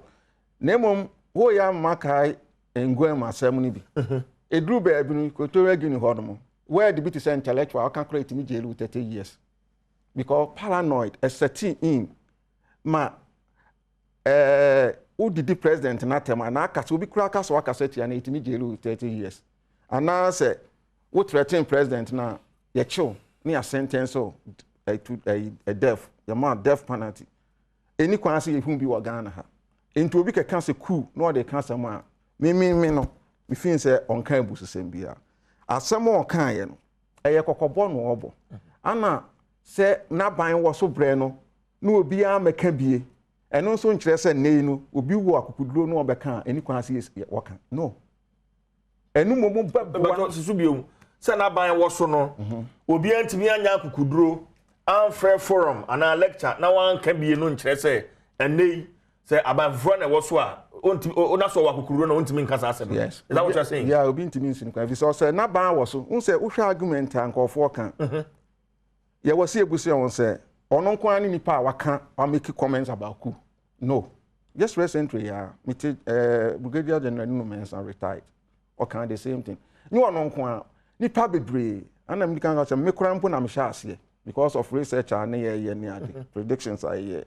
na mom wo ya makai engwem asem ni bi edru ba bi no kotora gini hodom where the bit is intellectual I can create me jail with 30 years because paranoid is setting in ma who did the president na tema na aka so bi kura aka so aka set ya na itimi jail with 30 years and now say who threaten president na ye chill near sentence to a death, your man death penalty. Any kwansi ye hum bi wa Ghana ha. Into obi keka se Coup no de kan sama. Me no. Me fin say on kan busesem bia. Asem on kan ye no. Eye kokobọ no obo. Ana se na ban wo so bre no. Na obi a meka bie. Eno nso nkyere se nei no obi wo akukuduro no obeka any kwansi ye waka. No. Enu momo babwa susu biom. Se na ban wo so no obi antimi anya akukuduro unfair forum ana lecture na wan ka bie no nkyere se enei se abanfo na wo so a ona so wakukuduro na ontimi nkasa asem. Yes. Is that what you're saying? Yeah, obi ntimi nsin kwa so say na ban wo so un say wo hwa argument ankofo kan ye wo se ebusi on say ono nko ani nipa waka wa make comments about Coup. No. Just recently Brigadier General Nnawotwe retired or can the same thing. You ono nko nipa bebre ana me kan say me kura mpo na me sha ase because of research and ye ni ade predictions are here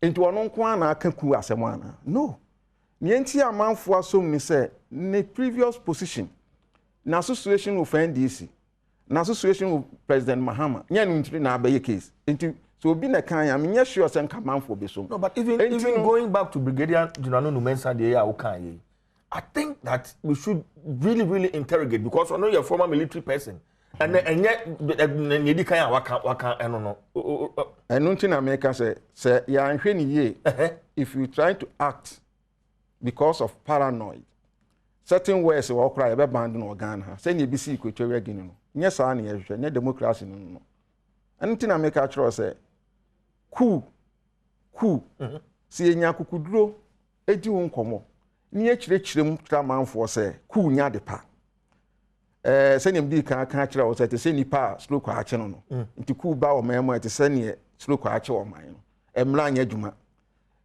into ono nko na aka Coup asem ana no ni enti amanfo asom ni say ne previous position na association of NDC na association with President Mahama nya no ntiri na abaye case enti so obi na kan ya me sure say nkamanfo be so no but even going back to Brigadier General Numensa the year okan I think that we should really interrogate because I know you're a former military person and yet you kan waka no enu nti na make say ya anhwe ni ye if you try to act because of paranoid certain ways we okra be band no organ ha say na bi si kwetwe agini no nye saa na yehwe nye democracy no enu nti na make actually say coup si enya kukuduro edi wo nkomo ni ekirechirem tramanfo say coup nya de pa say nem di kan kire wo say te say nipa slow kwa ache no nti coup ba o memo te say ne slow kwa ache o man no emra anya adwuma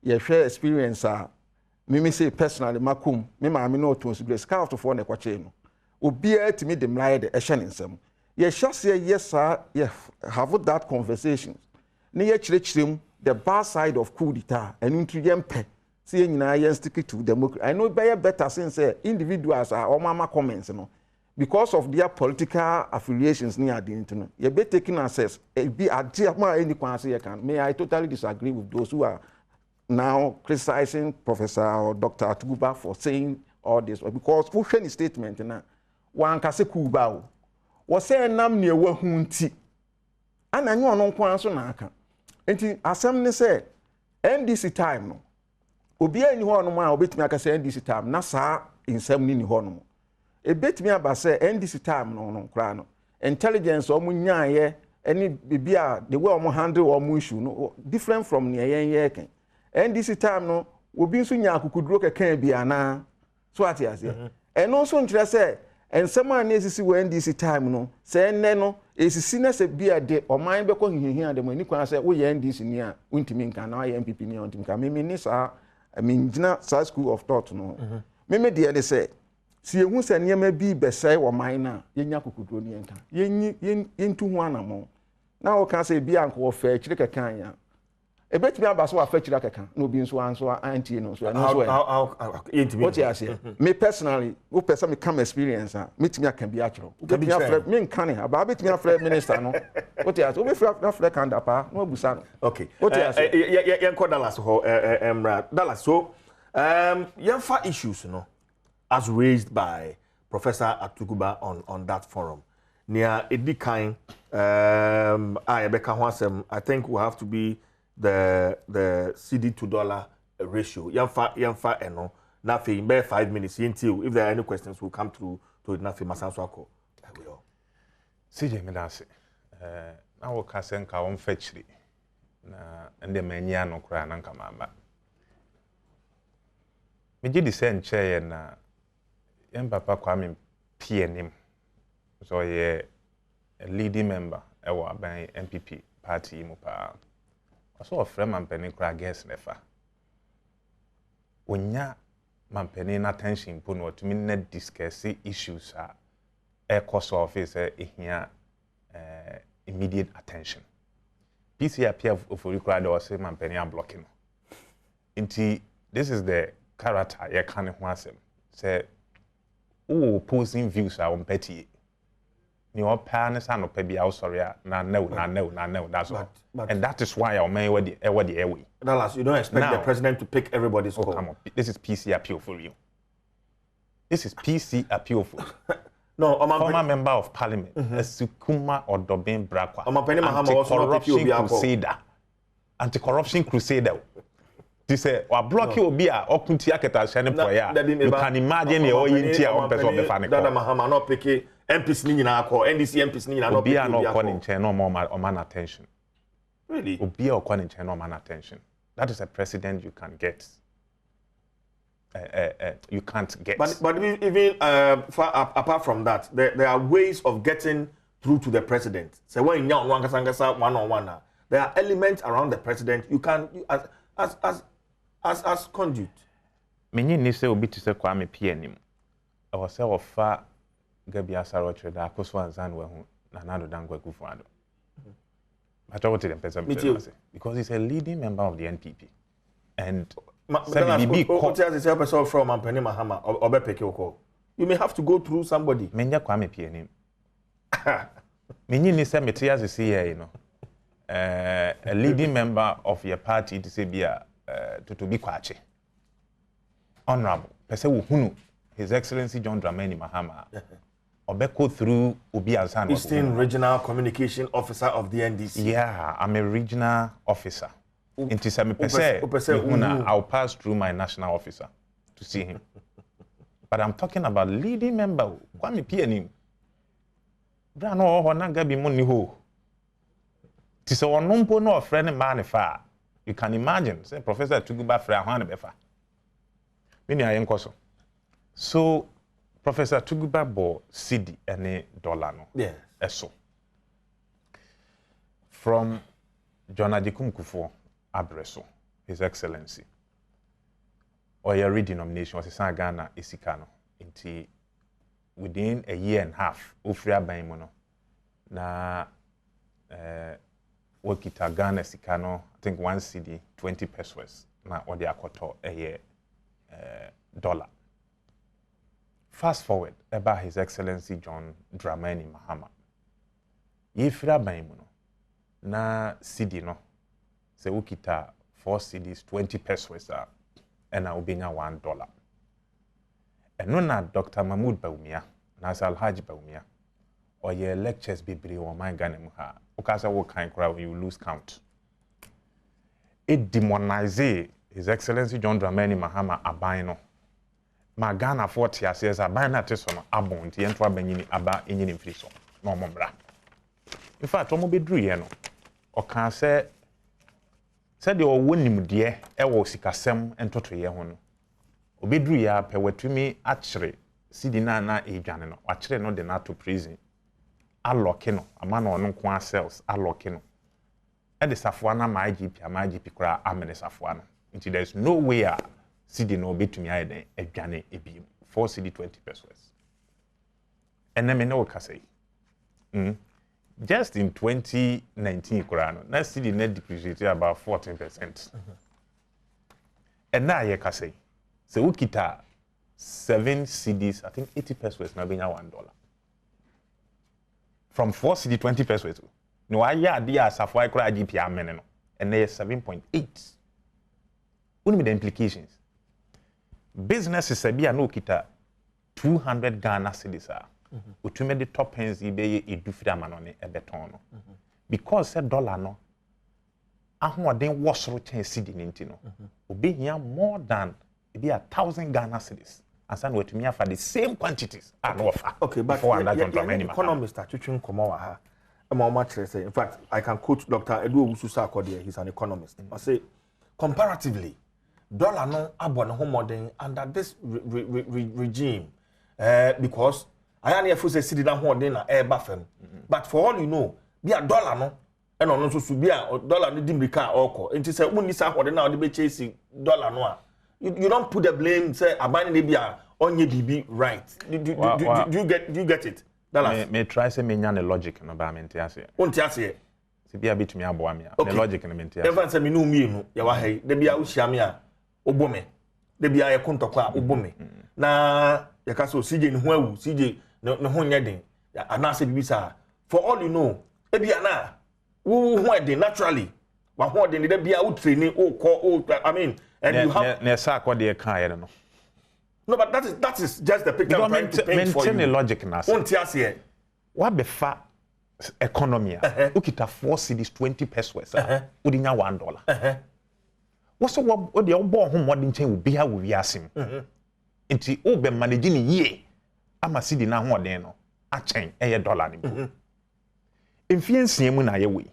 yehwe experience a mimi say personally makum me ma me no to so scarf to for ne kwache no obi a timi de mra de ehye ne nsam ye hwase yes have that conversation ne ye chirechirem the bad side of coup d'etat and into yempe see nyina yen stick to democracy I know better since individuals are o mama comments no because of their political affiliations near the internet you be taking access be any kwanse you can may I totally disagree with those who are now criticizing Professor or Dr. Atuguba for saying all this because who share statement na wan kase coup ba o wo say nam ne wa hunti ana nyo no nkwan so na aka enti asem ne say NDC time no obi ani ho no ma obetumi aka say NDC time na saa insem ni ho no ebetumi aba say NDC time no kra no intelligence o munyaye any bibia the way o handle o issue no different from ne yen ken NDC time no obi nso nya akukuduro kekan bia na so ati ase eno so ntre say ensem an esisi we NDC time no say enne no esisi na se bia de oman be ko hihihi de mo ni kwan say wo ye NDC ni a untimi nka na ye MPP ni untimi ka mimi ni sa ngina sa school of thought no mimi de dey say si ehun se niam bi be say oman na yenya kokuduro ni enka yentu hu anamo na wo kan say bia anko wo fa kire kekan ya ebetimi abaso wa fa kire kekan no bi nso anso anti no so what you say me personally who person me come experience me timi aka bi akiro me afre me nkane aba betimi afre minister no what you say we afre kanda pa no abusa no okay what you say yen ko Dallas ho emra Dallas so yen fa issues no as raised by Professor Atuguba on that forum near edikan I think we have to be the CD to dollar ratio. Yamfa eno. Nafi in 5 minutes until if there are any questions we'll come through to Nafi Masanswako. CJ Medase. Na wo kasen ka won fetchri. Na ende manya no kra na nka mamba. Meji di sen che na yam papa Kwame PNM. So ye a leading member ewa ban MPP party mu pa. So a friend mampeni kra against nefa. Onya mampeni na attention po no to me net discuss issues a cost office here immediate attention. PC appear for required or say mampeni are blocking. Inti this is the character ye can ho asem. Say opposing views are on petty. Ni opanness and opebi out sorry na no that's all. And that is why our man the airway. Dallas, you don't expect now, the president to pick everybody's call. Come on. This is PC appeal for you. This is PC appeal for you. No, former member of parliament, Esukuma Odobin Brakwa. Anti-corruption crusader. They say, "Wa block you be a okunti aketa shane poya." You can imagine your intia on person of the fan. Dada Mahama no pick MPs ni nyina akọ, NDC MPs ni nyina no pick. Obi a no call in chair no more man attention. Really? Obi a call in chair no man attention. That is a precedent you can get. You can't get. But even apart from that, there are ways of getting through to the president. So when you one-on-one, there are elements around the president you can as conduit. Many ni say obi to say Kwame PNM. I was say ofa Gabi Asaro da akoso anzan we hu na nado dangwa kufuado. But what the person because he's a leading member of the NPP. And you may have to go through somebody. Menya Kwame PNM. Many ni say metia se see here, you know. A leading member of your party to say be to be kwache. Honorable, pese wo hunu His Excellency John Dramani Mahama. Obeko through Obi Azan. Eastern Regional Communication Officer of the NDC. Yeah, I'm a regional officer. Into some I'll pass through my national officer to see him. But I'm talking about leading member. Kwame PNM. Brano ho na gabi mo ni ho. Ti se onompo no friend man fa. You can imagine, say Professor Atuguba fra ho na befa. Me ni ayenkoso. So Professor Atuguba bo CD any dollar no. Yeah. Eso. From John Ajikum Kufuor Abreso, His Excellency. Or your redenomination was a Ghana Isikano. Inti within a year and a half, Ufria Baimono. Na Wakita Ghana Isikano, I think 1 CD, 20 pesos. Na Odi Akoto a year dollar. Fast forward about His Excellency John Dramani Mahama. Yifra Baimono. Na CD no. Se ukita 4 CDs, 20 pesos and I will be $1. And no na Dr. Mahmoud Baumia, Nasa Alhaji Baumia, or your lectures be brave or my Ganemuha, Okasa what kind crowd you lose count. It demonize His Excellency John Dramani Mahama Abino. Ma Ghana 40 years Abina Tesson Abon, the Entwa Benini Aba in Friso, no mombra. In fact, Omo be drew yeno, or can say, said the old winning dear, ewo sikasem and toto ye hono. Obedru ya pe wetumi actually sidina na ejane actually no de na to prison. Aloke no, amana ono kwa cells, aloke no. E de safua na ma IGP kura amene safua no. Until there is no way CD no betumi ayede ejane ebi 4 CD 20 pesos. And then me no ka say. Just in 2019, na CD net depreciated about 14%. And now you can say, so we kita 7 CDs, I think 80 pesos now being $1. From 4 CD 20 pesos. No, I dia safwa kura GPA meneno, and they 7.8. What are the implications? Business is a no kita 200 Ghana cedis. Utume the top ends ibe edufira manone ebetono because said dollar no ahoden wasoro chen cedi ninti no obi hia more than be 1,000 Ghana cedis asan wetumi afa the same quantities and offer. Okay, but economist atwetwe nkomo wa ha e ma say, in fact I can quote Dr. Edu Owusu Akode, he's an economist. I say comparatively dollar no abo no modern under this regime because I am here for say city that one na air buffem. But for all you know, be a dollar no, and on so be a dollar no dimrika oko. And say when this one now they be chasing dollar no. You don't put the blame say abani be a on your BB right. Do you get it? Me try say me nyane logic no ba mente ase. Won't ase. Se bia bitumi abo am ya. The logic no mente ase. Even say me no mienu ya wa hai. De bia uhia me a obome. De bia ye kontokwa obome. Na ya kaso CJ ni ho awu CJ no ho nyeden. Anase bibisa. For all you know, e bia na wo ho eden naturally. Wa ho eden de bia wo training I mean and you have na sa akode kan ye no. No, but that is just the picture I'm trying to paint for you. Maintain the logic na. Won't you see? What be fa economy? Ukita 4 cedis 20 pesos. Udinya $1. What's what the obo ho modern chain will be how we asim. Nti o be manage ni ye. Ama cedi na ho den no. A chain $1 ni bo. Infiansie mu na ye we.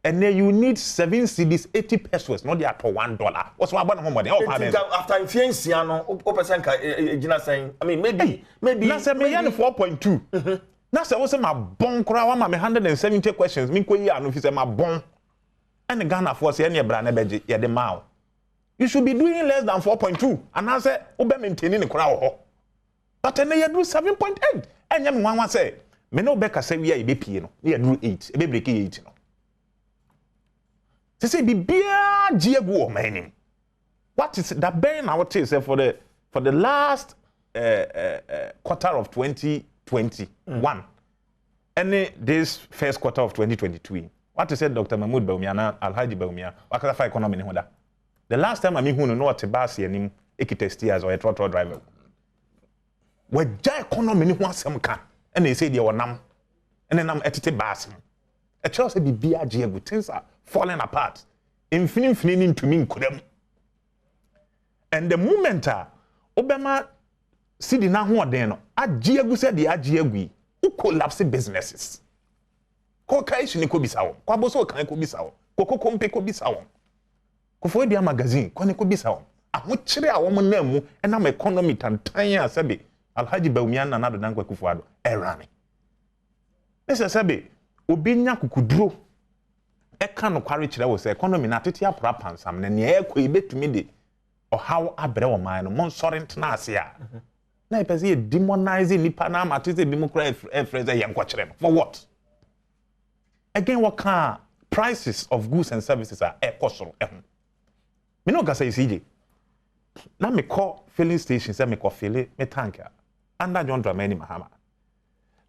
And then you need 7 cedis 80 pesos, not the at $1. What's what about money? After influencia no, person can saying. I mean, maybe. Now say me 4.2. Now say also my bon kura wa ma 170 questions. Me ko ya no fi say my bon. And the Ghana for say any bra na beje ye de ma. You should be doing less than 4.2. And now say obe maintaining the kura ho. But then you do 7.8. And you one say me no be ka say we e be pie no. You do 8. E be break 8 no. They say be beer Diego mining. What is that bearing our taste for the last quarter of 2021? any this first quarter of 2022 what to say Dr. Mahmoud Bawumia na Alhaji Bawumia wakata fa economy ni hoda the last time ami hu no what bus yanim ekitesti as or a trotro driver wagya economy ni ho asem ka na say dia wonam ene nam etete bus a chance say bibia agye things are falling apart infinity ntumi nkodam and the moment obema sidi na ho oden no agye agu say dia agye agui collapse businesses ko kai shi ni ko bisawo kwa bo so kan ko bisawo ko kompe ko bisawo ko fo dia magazine ko ne ko bisawo aho kire a wo mo na mu na ma economy tantan a sabe Alhaji Bawumia na nado dankwa kufuado erane ese sabe obi nya kukuduro eka no kware kire wo se economy na tete apra pansam na ne ekọ ibetumi de o how abre wo man no mon sori ntena ase a na ipese ye demonizing nipa na amatize bi mu kra efreze ye nkọ kire for what again what kind prices of goods and services are ekosoro ehun me no gasa isije na me call filling station say me call fill me tank under John Dramani Mahama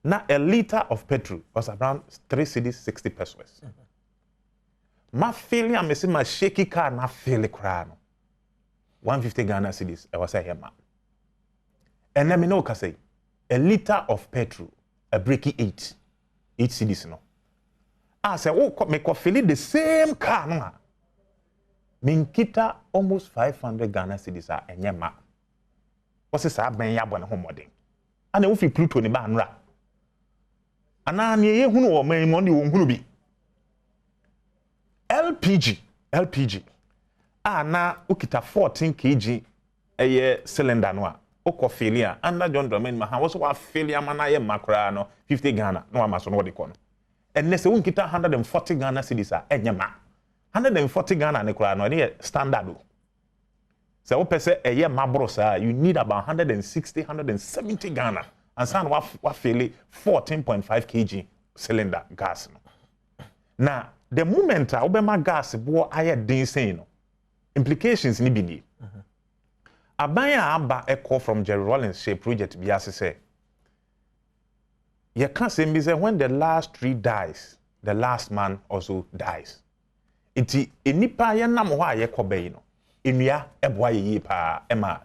na a liter of petrol was around 3 cedis 60 pesos ma filling am say ma shaky car na fill kra no 150 Ghana cedis e was say hema and then me no say a liter of petrol a breaky 8 cedis no say me call fill the same car no minkita almost 500 Ghana cedis a enyema wose sa ben ya bone homoden ana wo fi Pluto ni ba nra ana ne ye hunu wo man mo ne wo hunu bi LPG ana ukita 14 kg eye cylinder no a ukọ filia under John Dramani Mahama wo so wa filia mana ye makra no 50 Ghana no amaso no de ko no enne se unkita 140 Ghana cedis a enyema 140 Ghana ne kra no ne standard o se wo pese eye mabro sa you need about 170 Ghana and san wa fill 14.5 kg cylinder gas no na the moment a obema gas bo aye den sen no implications ni bi ni abaya aba echo from Jerry Rawlings shape project bi asese you can't say me say when the last tree dies the last man also dies iti enipa ye nam ho aye kobei no enua eboa ye pa ema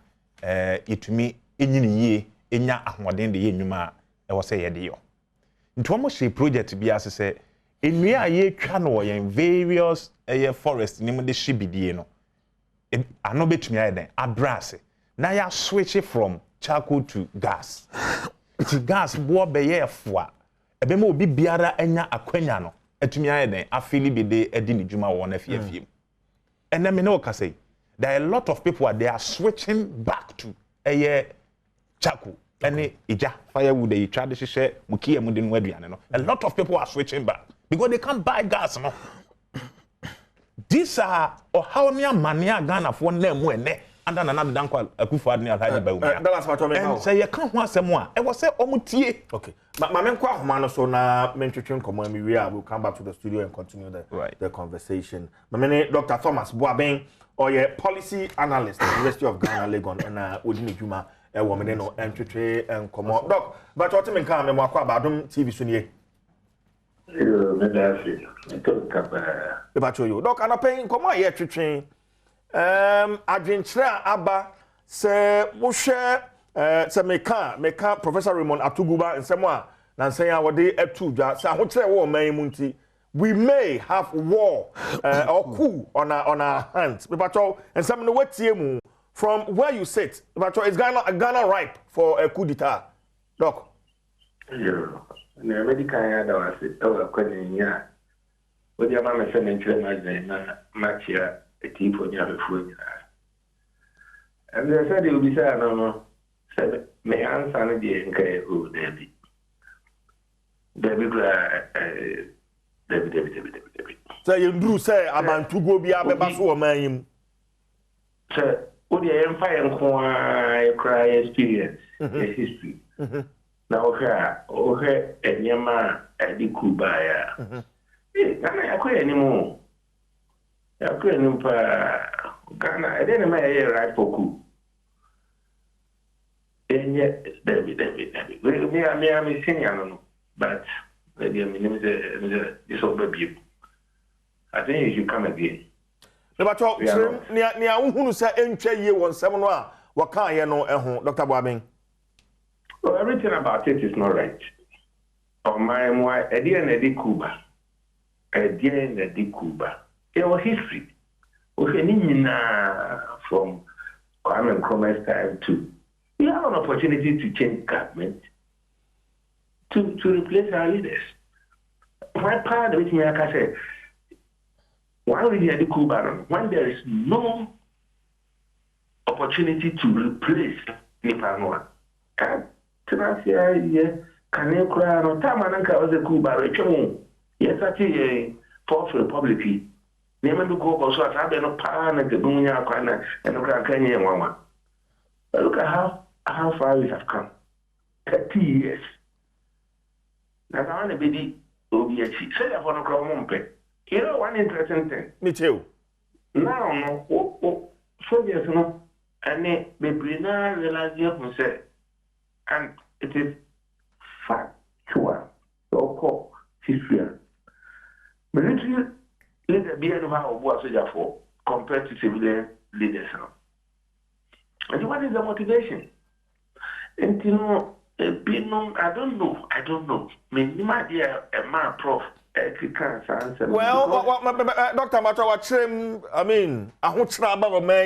itumi enyini ye enya ahoden de ye nnwuma e wo se ye de yo nto mo she project bi asese enua ye twa no ye various forest ni mo de shibidie no ano betumi aye den abrase na ya switch from charcoal to gas ti gas bo be ye foa ebe ma obi biara enya akwanya no etumi aye den afili bi de edi ni dwuma wo na fiafiem and then me no ka say there are a lot of people they are switching back to charcoal any ija firewood they try to share mukie mu de no aduane no a lot of people are switching back because they can't buy gas no these are or how many mania Ghana for na mu ene under na nado dankwa akufo adne Alhaji Bawumia that's what I mean and say you can ho asem a e was say omutie okay ma men kwa ahoma no so na mentwetwe nkomo mi we will come back to the studio and continue the conversation ma men Dr. Thomas Boaben or a policy analyst at the University of Ghana Legon and Odini Juma a woman no entry and come on doc but what me kan me akwa ba Adom TV so nie doc ana pen come on here twetwen adwenkyere aba se wo hwe se meka Professor Raymond Atuguba nsemo a na nsen ya wode atudwa se ahokyere wo man mu nti we may have war or coup on our hands. And some of the from where you sit, is Ghana ripe for a coup d'etat? Doc. Yeah. The American was it. Oh, question yeah. What your mama said in China, match here a tea for your food. And they said it would be sad. No. Said may answer the NK who Debbie. Debbie. So you do say about to go be able to so man. Sir, what you empire and cry experience, history. Now here, and Yama at the Kubaya. I quit anymore. I couldn't Ghana, I didn't make a right for coup. And yet, Debbie. Me, I'm senior, but. Maybe I mean, it's over you. I think you should come again. Never talk. Near who say entry year 17 what can you know, Dr. Boabing? Well, everything about it is not right. Oh, my, Eddie Cuba. Eddie Cuba. It was history. From Kwame Nkrumah's time to, we have an opportunity to change government, to replace our leaders. My part of it, like I said, why we need the Cuba when there is no opportunity to replace Nipanua? And Tenacia, can you cry on time and was a Cuba? Yes, actually, Fourth Republic. Never to go also at Abeno Pan and the Bunya Kana and Kenya Mama. Look at how far we have come. 30 years. Now, I want to be OBH. Say that for no crompe. You know one interesting thing. Me too. Now, no, so yes, no, and the Brina realize you say, and it is factual, so called history. Military leader be anyhow was for compared to civilian leaders now. And what is the motivation? And you know, I don't know. Me idea a man prof. Well, Dr. Mato, I mean, I want to about my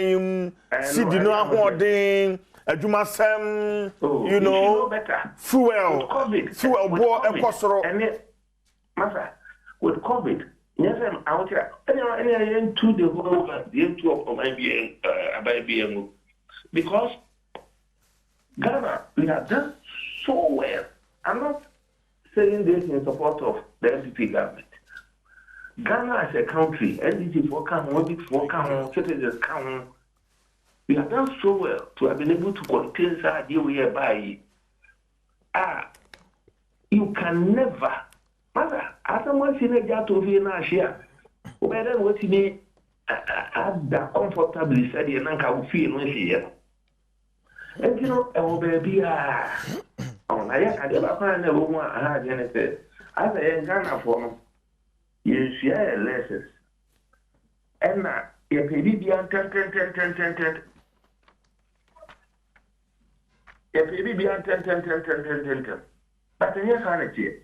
Sidi no hoarding, a Jumasem, you know, fuel, war, and Cosro. And Massa, with COVID, yes, I'm out here. Any to the whole the two of IBM because Ghana, we have done so well. I'm not saying this in support of the NDP government. Ghana as a country, NDP for come, citizens come. We have done so well to have been able to contain our deal whereby you can never. Mother, as someone seen a jet of you now share, whether what you mean, that comfortably said, and I can feel when she here. And you know, oh baby, I never find a woman I had anything. As I am Ghana for you share lessons. And now, if you be on 10. If you be on 10. But in your sanity,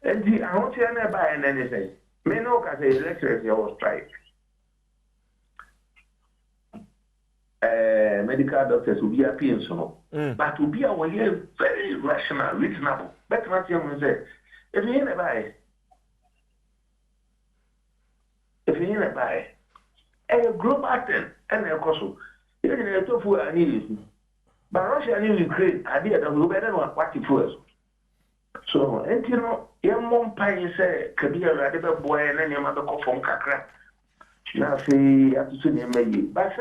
and I want to buy anything. May know as a lecturer, you strike. Medical doctors will be appearing so, but to be aware, very rational, reasonable. But what you want to say, if you ain't buy, a global thing and a cost, you can have tofu and eat. But Russia and Ukraine, I did a better than what it was. So, and you know, young mom pie say, could be a radical boy and then your mother call from Kakra. Now, see, I have to see him maybe. But,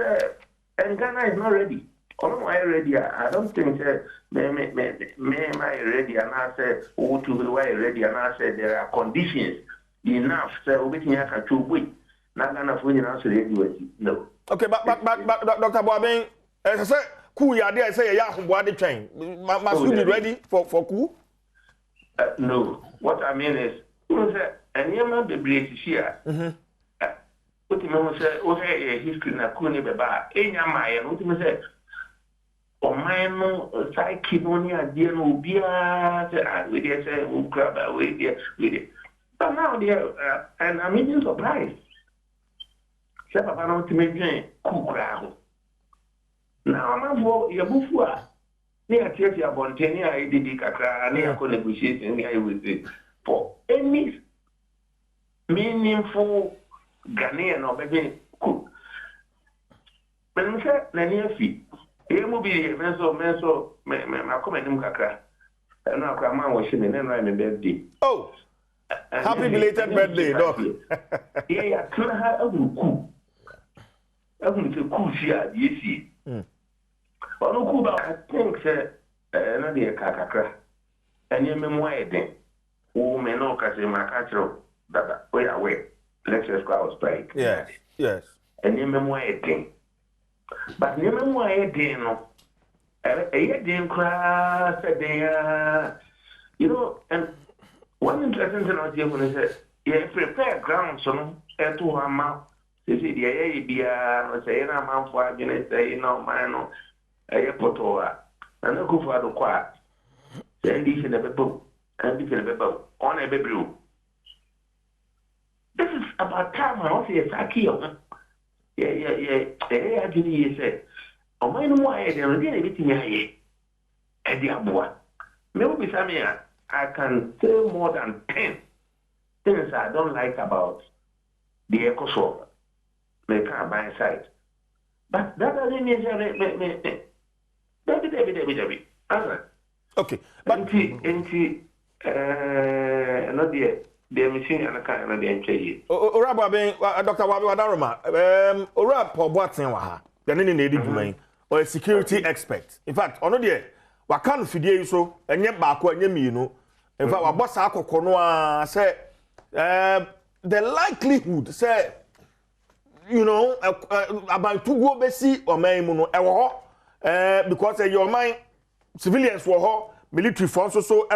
and Ghana is not ready. Although I ready, I don't think me ready, and I say, oh, to be ready, and I say there are conditions enough, so we can have to wait. Not enough when you answer the no. Okay, but Dr. Boabing, as I said, Coup, you are there, say, yeah, what the train. Must we be ready for Coup? No. What I mean is, and you might be British here. What you say, okay, history na Coup ne beba, Maya, what you say, or mine, psyche, money, idea, no beer, we did say, who crab away there, with it. But now, dear, and I'm even surprised. Say, Papa, not to make Coup crowd. Now, I'm for your buffa. Near Church of Bontania, I did Kakra, near negotiating with it for any meaningful Ghanaian or maybe Coup. But I'm saying, Nania fee. Here will be a meso, my comment in Kakra. And now, Grandma was in and I'm a birthday. Oh, happy belated birthday, Doc. Yeah, I will Coup here, yes. On Cuba, I think, not the Kakra. And you memoir then. Oh, may not catch my catcher, but wait away. Let's just go strike. Yes. And you memoir then. But you memoir then, no. A didn't cry, you know, and one interesting thing I when I said, yeah, prepare ground, so no, to a mouth. They say, yeah, be a say, I'm out for a say, no, man, a potoa, and I go for the quiet. Then this in the people, and this in the people, on a baby. This is about time I want to say, Saki, yeah, actually, say, oh, my no, I didn't get everything here. And the abua. Maybe Samia, I can say more than 10 things I don't like about the EcoSwap. They can't buy site. But that doesn't mean David. Okay. But not the machine and a kind of the MCE. Dr. Wabi Wadaroma, Ora Poboatin Waha, the Nini Domain, or a security expert. In fact, on the Wakan Fidie so, and yet Bako and Yemino. In fact, our boss Ako Konoa say the likelihood, say, you know, about to go Bessie or Maymuno, because your mind, civilians were ho, military forces so,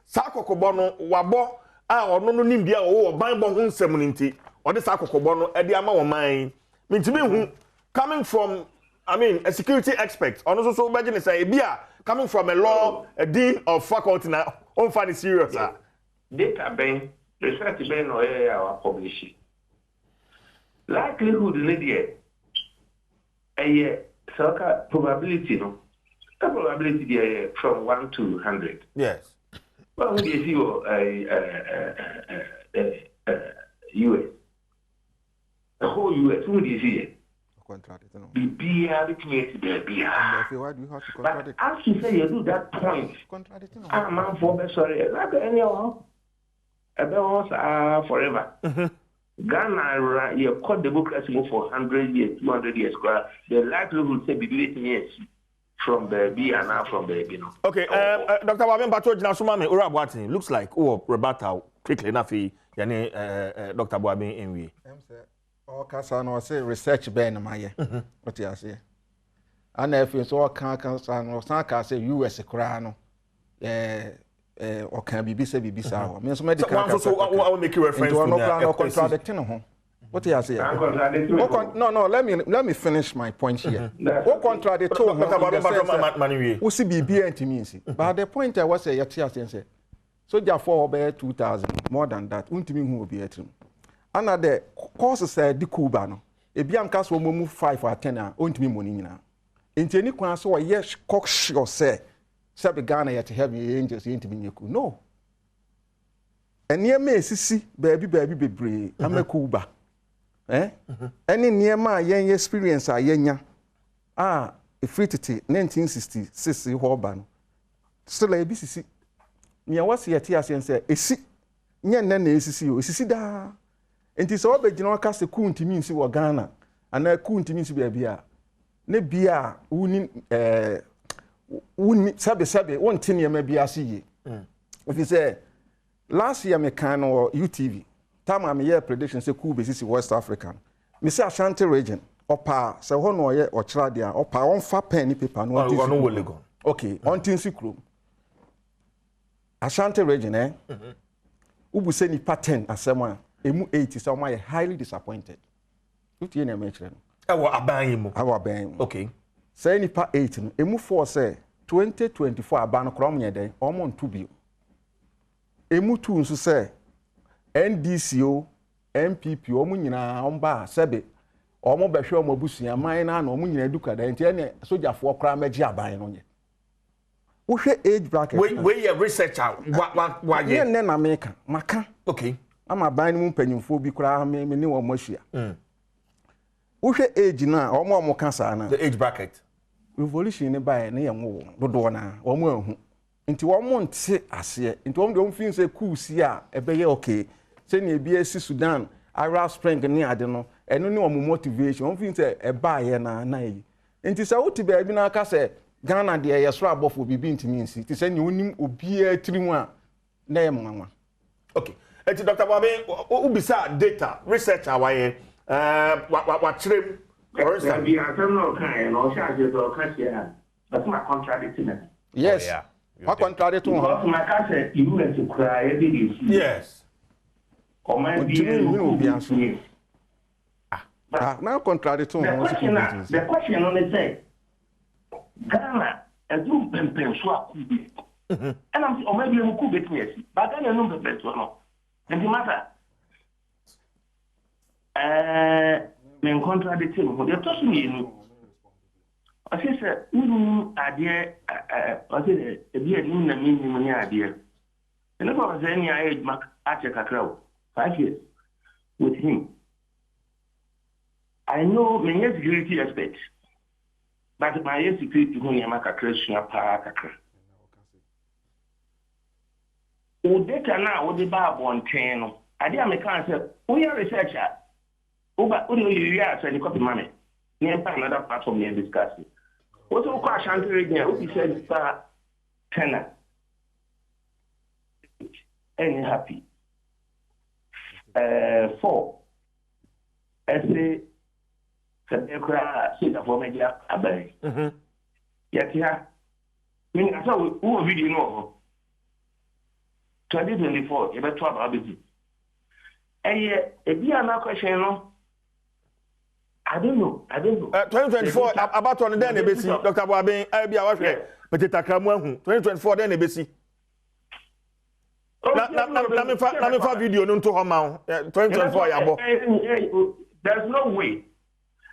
Sako Kobono, Wabo, or no Nimbia or Bible Seminity, or the Sako Kobono, at the amount of mine. Mean to me, coming from, I mean, a security expert, and also imagine say, Bia, coming from a law, a dean of faculty now, on funny serious. Data bank, research bank, or our publishing. Likelihood, lady, a circle probability, no? The probability from 1 to 100. Yes. Well, when you see US, the whole US, who do you see it? Be Why do you have to contradict? But as you say, you do that point. I'm man for sorry, like anyone. About forever. Ghana, you caught democracy for 100 years, 200 years. The likelihood say be 8 years from the B and now from the B. Okay, Dr. Wabin Bato Jinasumami, Ura Boatin, looks like, Rebata, quickly enough, Dr. Wabin Enwi. All Casano say research ben my what you say. And if it's all Casano, Sanka say US Crano, or can be BBC. Means medical. So I will make you reference to no contradicting. What you say? No, let me finish my point here. What contradict to who see BB to me. But the point I was say, say, so therefore, by 2000, more than that, ultimately who will be at him. Another course said the Cuba no. A biam cast will move 5 or 10 won't be money now. In any class, so yes, cock sure say, Sabi Ghana yet have the angels into me. No. And near me, see, baby, I'm a Cuba. Any near my young experience, I yenya. A free 1966 Horban. Still a BCC. Near what's the TS and say, a see, near Nene is see da. And it's all the general cast a coon to mean see what Ghana, and a coon to mean to be a beer. Ne beer, sabe, 1 10 year maybe I see ye. If you say, last year, Mecano or UTV, time I'm here prediction say Coup is West African. Mr. Ashanti region, or pa, so one or Chadia, or pa, on far penny paper, no, okay, on Tinsy Crew. Ashanti region, Ubu say ni pattern as someone. Emu 80 someone highly disappointed. What you mention? Our bang. Okay. Say ni pa 8 emu 4 say 2024 aban krom ye den omon 2 bio. Emu 2 nso say NDCO MPP omu nyina omba sebe omo behwe omo busua man na omu nyina duka da nti ene sojafo kra magi aban no nye. Wo hwe age bracket. We researcher wa ye ne na meka maka. Okay. I'm a binding pennyful be cry me new or moshia. Ushe age na or more cancer na the age bracket. Revolution by near more, Dodona, or more. Into 1 month say as ye, into one don't think say Coup sia, a bay okay. Send ye BSC Sudan, Arab Spring near I don't know, and no more motivation. One thing say a buyer na nay. Into so to be na case Ghana dear yasra buff will be being to me. To send you will be a 3-1 name. Okay. Dr. Wabi, ubisa data research awaye what trim for instance be a criminal kind or charges or cashier. That's my contradicting. Yes. Oh, yeah. What contradict to because my cousin you went to cry every day. Yes. Or might be now contradict to the question only say Ghana and you pen swap and I'm or maybe you could be yes, but then I know the best one. And the matter men contradicting what you're talking me. I said, idea, I said, a dear in the minimum idea. And if I was any age, Mac Acheka crowd, 5 years with him. I know many security aspects, but my security who you make a Christian park. O data now, what the bar one channel. I did make answer, we are researcher. Over only years and copy money. Near another platform near discussing. What's all crash and radio? What he said, tenor. And happy. 4. Essay. See the former Abbey. Yet, yeah. I saw who video know 2024, about 12 hours. And yet, a dear now question. I don't know. 2024 about one then ABC. Dr. Boabin, I be our friend. But it's a cram 2024 then ABC. Let me find video no to home 2024 yabo. There's no way.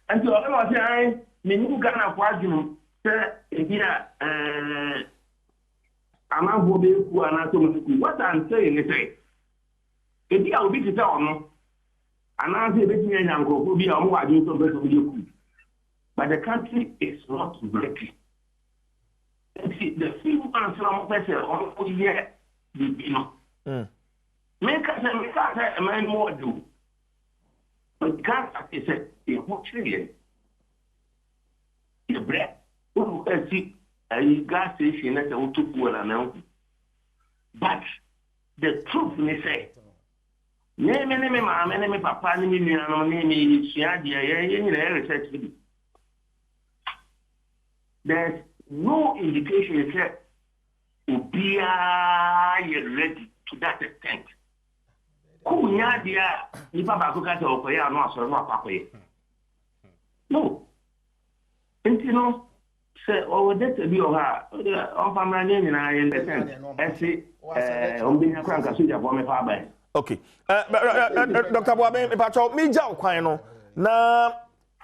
And so I was saying, me new Ghana kwaju say here ama go be ku anato what I'm saying is say e dia obi ti tell no anansi ebetimi anya nkrofo bi a omo wadu so beso bi ku but the country is not ready. See the few answer am person on here you know make us man more do but can't is a whole trillion the bread who see a gas station that we took well now but the truth may say name papa name research. There's no indication that we are ready to that extent. No. And you know, say, oh, that's a view of her. On family, and I understand. I see, on being a crank, I see a woman father. Okay. Dr. Boabin, if I told me, Joe Quino, na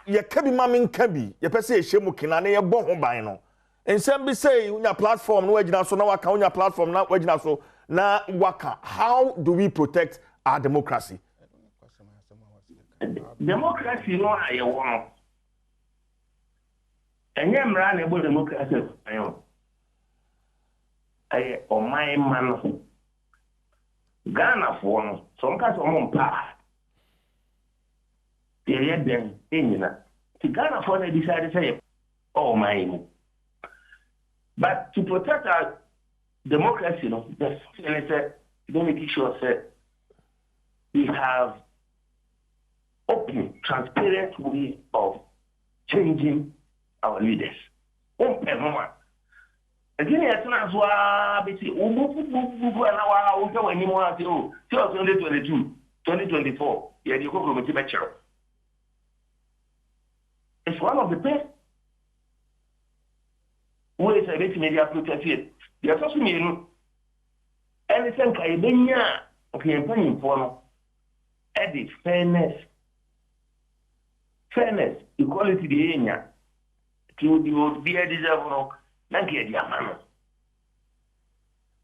ye kabi mamin kabi, ye pese shemu kinane ye bon hombino. And some be say, on your platform, no wajina so, now waka on your platform, now wajina so, na waka. How do we protect our democracy? Democracy, no, I want. And you're running about democracy. I on my man. Ghana for some kind of mon pa. Yeah, then, to Ghana for they decided to say, oh my. But to protect our democracy, you know, the make sure that we have open, transparent way of changing our leaders. Open one. Again, as as well, but see, 2022, yeah, you go to the it's one of the best ways I make media protect it. The also mean anything Kaibenya, okay, I'm paying for edit fairness, equality, the enya to be a deserve.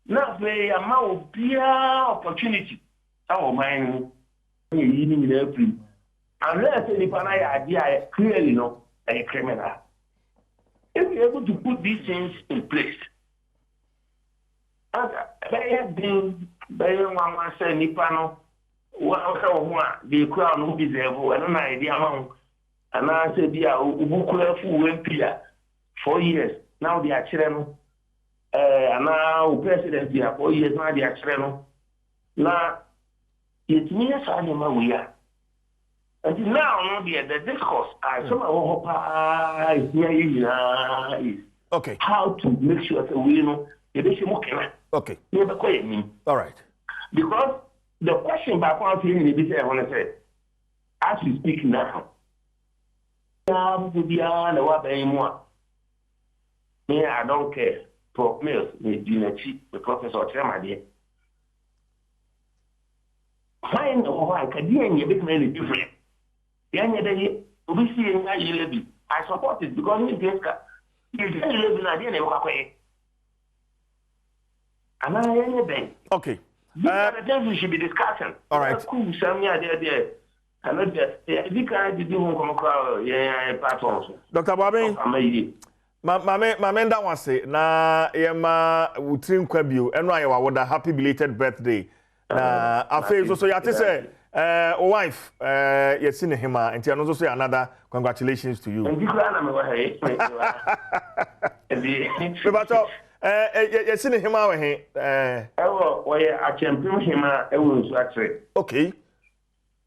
Now, they are opportunity. Our mind in every unless any idea clearly no a criminal. If we're able to put these things in place, they have been very one say Nipano, the crown will be there for an idea among and I said, yeah, Ubukula 4 years. Now they are children, and now president here 4 years now they are children. Now it means I don't know we are. Until now, the discourse some of is okay. How to make sure that we know Okay. All right. Because the question back on here in the I want to say, as we speak now, I don't care for meals, the professor Tremadi. Find the one can be any big man different. We see I support it because we get okay. These are the things we should be discussing. All right. Coup, Dr. Boabin, Mame that one say na yema utrim kwabio eno ayewa woda happy belated birthday. Na afei so yate say wife yesi ne hima enti ano so say another congratulations to you. Ndi kra na me wa he. Me bato yesi ne hima we he ewo we achempim hima ewo nsu atre. Okay.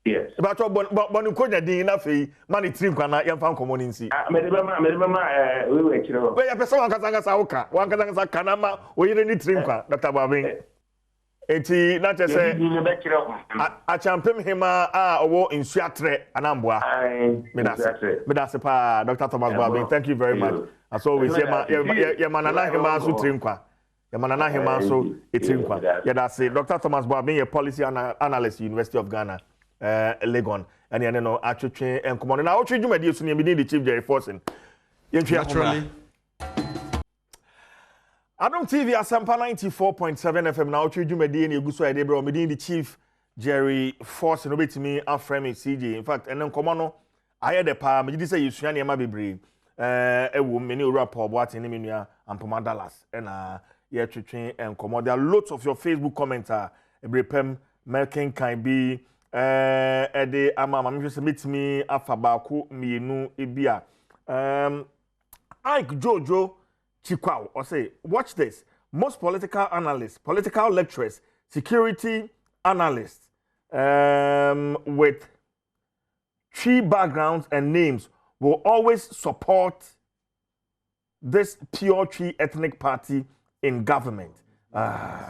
Yes. But bon konya din na fei mani trim kwa na yemfa nkomo ni nsi. Medebema we we kire. We ya pesa wankazanga uka. Wankazanga kanama oyire ni trim kwa Dr. Boabin. Eti na che say a champem hima owo nsu atre anambua. Medase pa Dr. Thomas Boabin. Thank you very much. As always ye manana hima so trim kwa. Ye manana hima so etrim kwa. Ye da say Dr. Thomas Boabin ye policy analyst University of Ghana. Legon and you know atwetwe enkomo na otwe dwumadi esu ne the chief Jerry Forson naturally Adom TV Asampa 94.7 FM na otwe dwumadi ne eguso ede bre o the chief Jerry Forson obetimi aframe CJ in fact enkomo no aye de pa me di say yesua ne ma bebre ewo me ne ora Paul Boateng ne menua Ampoma Dallas na ye twetwe enkomo. There are lots of your Facebook comments ebrepem Melkin can be ede amama me just meet me afabako mienu ebia Ike Jojo Chikwao or say watch this, most political analysts, political lecturers, security analysts with tree backgrounds and names will always support this pure tree ethnic party in government.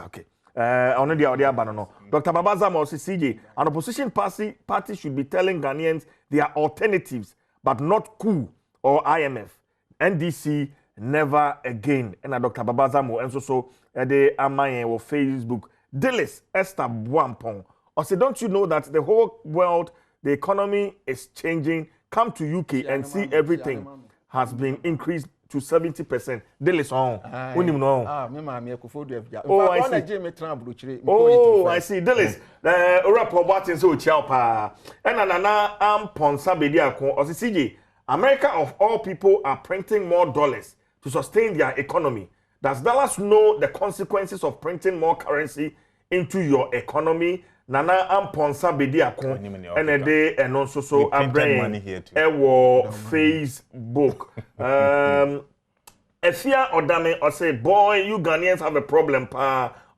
Okay. On the audio banano. Dr. Babazam also CJ, an opposition party should be telling Ghanaians their alternatives, but not Coup or IMF. NDC never again. And Dr. Babazam and so the Amayen or Facebook. Dillis Esther Bwampong. Or say, don't you know that the whole world, the economy is changing? Come to UK and see everything has been increased to 70%. Dillis on. Oh, I see. Dillis. Ora Boateng so chiapa. And anana ponsa bediako. Or CJ. America of all people are printing more dollars to sustain their economy. Does Dallas know the consequences of printing more currency into your economy? Nana amponsa bediako. And a day and also so a brain. Facebook. Efia Odame or say, boy, you Ghanaians have a problem,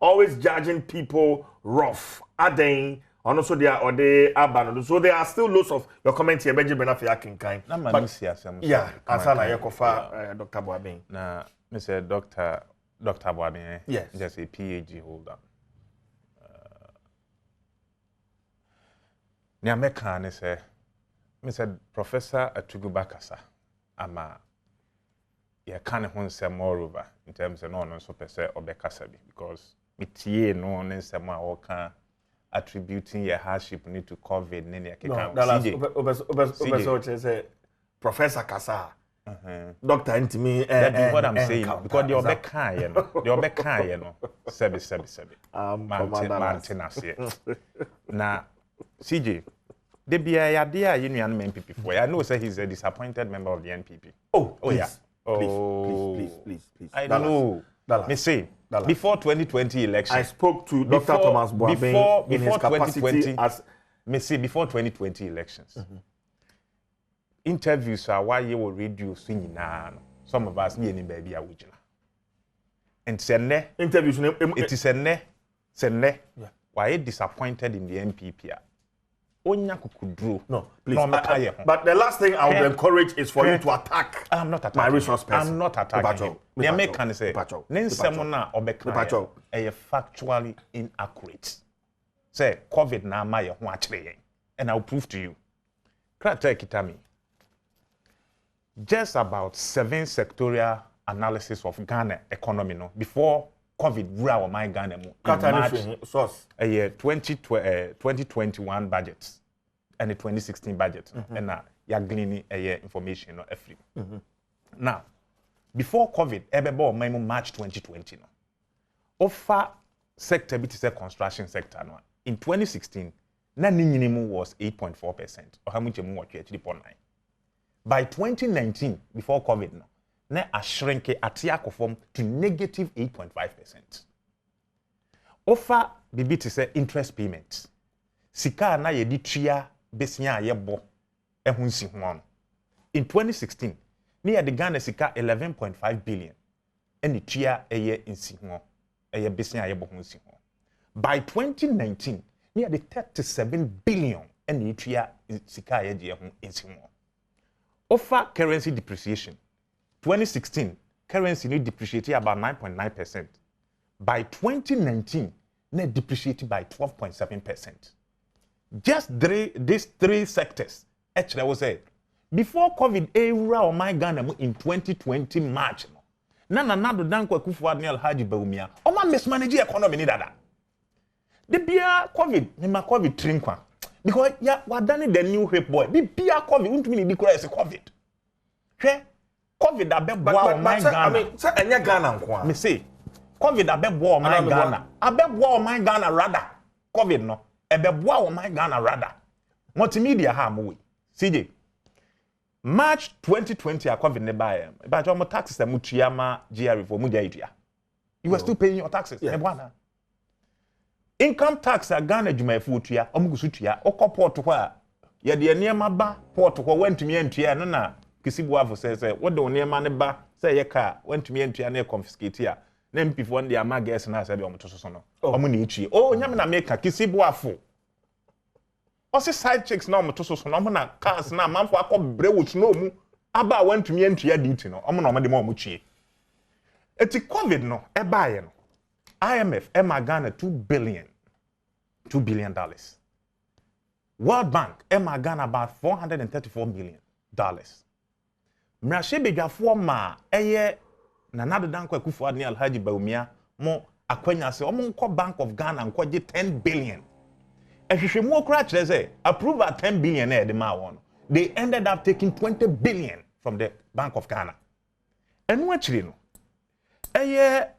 always judging people rough. Adom, and also there or they abandoned. So there are still lots of your comments here, Benjamin Afiakin kind. Yeah, Asana Yakofa, Dr. Boabin. Na, Mr. Dr. Boabin, yes, just a PhD holder. Nyameka say, Mr. Professor Atuguba Kasa, ama. Yeah, can't hold some moreover in terms of non so per se or Bekasabi because mitie no and some more can attributing your hardship need to COVID. No, Professor Kasa, Doctor Intimi. That's what I'm saying because the Obeka, you know, sebi. Now, CJ, the BIA Union MPP for I know say he's a disappointed member of the NPP. Oh yeah. Please. I know. Me say, before 2020 election, I spoke to Dr. Thomas Boabin in his capacity as... Me say, before 2020 elections, interviews are why you will radio swinging now. Some of us need any baby original. And senne interviews. It is senne. Why disappointed in the NPP? onya kukudru. No, please. No, but the last thing I would encourage is for you to attack. I'm not attacking my resource person. I'm not attacking him. The American say, Nensemona obeka factually inaccurate. Say COVID na ma ye ho akire and I'll prove to you. Krata kitami. Just about 7 sectorial analysis of Ghana economy no before COVID rule our my Ghana in March source 2021 budget and the 2016 budget and ya gleaning information no every. Now before COVID ebebo my March 2020 no offer sector bit is a construction sector no in 2016 na minimum was 8.4% or how much more 3.9. By 2019 before COVID no na a shrink atiako form to negative 8.5%. Offer bibi to say interest payments. Sika na yedi tria besia yebo ehunsi ho. In 2016, near the Ghana sika 11.5 billion and the tria eye insi ho eye besia yebo hunsi ho. By 2019, near the 37 billion and the tria sika eye je ho insi ho. Offer currency depreciation. 2016, currency need depreciated about 9.9%. By 2019, net depreciated by 12.7%. Just these 3 sectors, actually I was say, before COVID era or my Ghana in 2020 March, Nana Nado Danko Kufuad Niel Haji Baumia, or my mismanage economy dada. The beer COVID, my COVID trinkwa. Because yeah, what done the new hip boy, be beer COVID, won't mean it is COVID. Okay? COVID abe boa o my Ghana. I mean, say enya Ghana nko. Me say COVID abe boa o my Ghana. Abe boa o my Ghana rather. COVID no. Ebe boa o my Ghana rather. Multimedia ha mo we. CJ. March 2020 a COVID ne buy. Ba jo mo taxes am tua ma GRE for mu dia. You were still paying your taxes. Yeah. Income tax a Ghana dwumayefo tua, omugusu tua. Okoport ho a ye de niam ba port ho wantumi antua no na Kisibuafo says, what the near man ba say ye car went to me and to confiscate here. Then before the ama guess na said Omotosono. Omuni oh Yamina make a Kisibuafo. Also side chicks now Omotosono na cars na man for a brew no mu. Aba went to me and to your duty no. Omon de momuchi. It's COVID no, e buy no. IMF Emma Ghana $2 billion. World Bank Emma Ghana about $434 million. Mrashe begafo ma eye na nado danko akufuad ni Alhaji Baumia mo akwanya se omo nko Bank of Ghana nko je 10 billion. Ehwehwemu okra kire say approve at 10 billion e de ma won. They ended up taking 20 billion from the Bank of Ghana. Enu akire no. Eye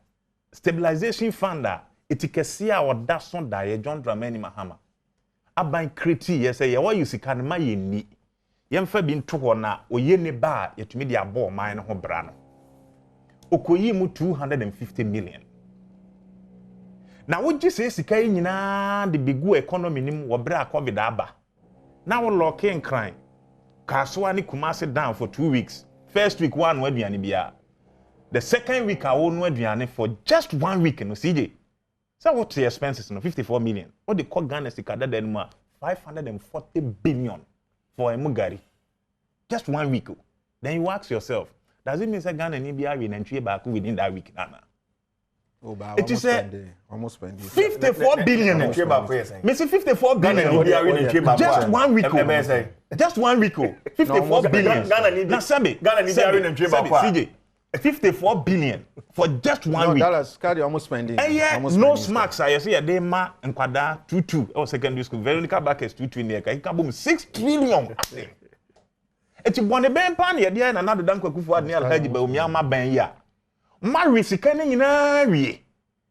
stabilization fund a etikese a oda so da ye John Dramani Mahama. Aban kreti ye say ye wa yusika ne ma ye ni. Yemfa bi nto ho na oye ne ba yetumi dia bo man no ho bra no okoyi mu 250 million na woji se sika nyina de bigu economy nim wo bra COVID aba na wo lock in crime kaso ani Kumasi down for 2 weeks. First week one aduane bia, the second week I won aduane for just 1 week no CJ. So what the expenses no 54 million. What the call Ghana sika that then 540 billion for a mugari. Just 1 week. Then you ask yourself, does it mean that Ghana need to be an entry back within that week? Nana? Oh, it is almost spend 54 billion. Missing 54 billion. Just 1 week. Just 1 week. 54 billion. Ghana need to be an entry back. CJ, 54 billion for just 1 week. Dollars, almost spending. No smacks. I see a day ma and Kwada 2-2 or secondary school. Veronica Back is 2-2 in there. He can boom 6 trillion. It's one a ben pan here, and another Danko Kufu near Haji Baumia Ben ya. Marry sickening in a way.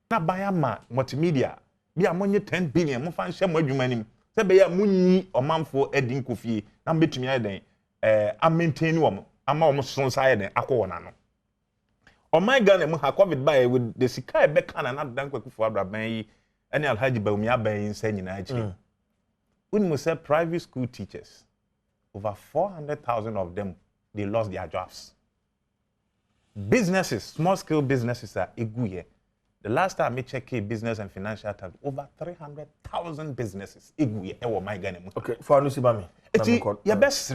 Not by a ma, multimedia. Be among 10 billion, more fan shame where you many. Say be a muni or man for Edding Kofi. I'm between me, I'm maintaining woman. I'm almost son side and Aquanano. On my gun, and have COVID by with the Sikai Beck and another Danko Kufu Ben and Alhaji Baumia Ben saying in actually. When we say private school teachers. Over 400,000 of them, they lost their jobs. Businesses, small-scale businesses are eguye. The last time I checked business and financial tax, over 300,000 businesses. Okay, for Anusibami. Your best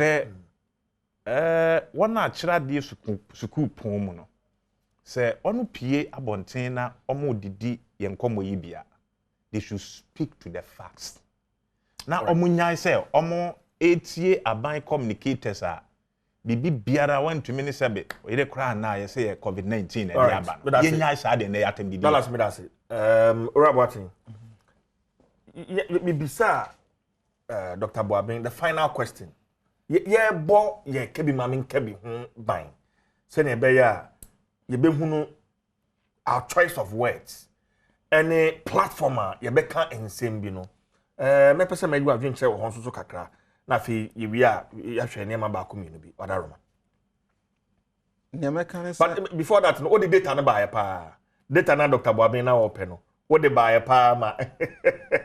one natural dear school poem. Say, onu pie abontena omo didi yenkomo yibia. They should speak to the facts. Now, omo nyai say, omo etie aban communicators are. Bibi biara went to mini sebe. Ire kra na ye say COVID-19 e yaba. Ye nyai sa de na yatem bibi. Dallas me that say. Urabwati. Me bisa Dr. Boabin the final question. Ye bo ye kebi mamin kebi ban. Se ne be ya ye be hunu our choice of words. Any platformer ye be kan ensem bi no. Me pese me gwa dwen che wo honso so kakra. Na fi ye wi a ya hwe ne ma ba ko mi no bi. Odaroma. But before that, no, all the data na buy pa. Data na Dr. Boabin na open no. What the buy pa ma.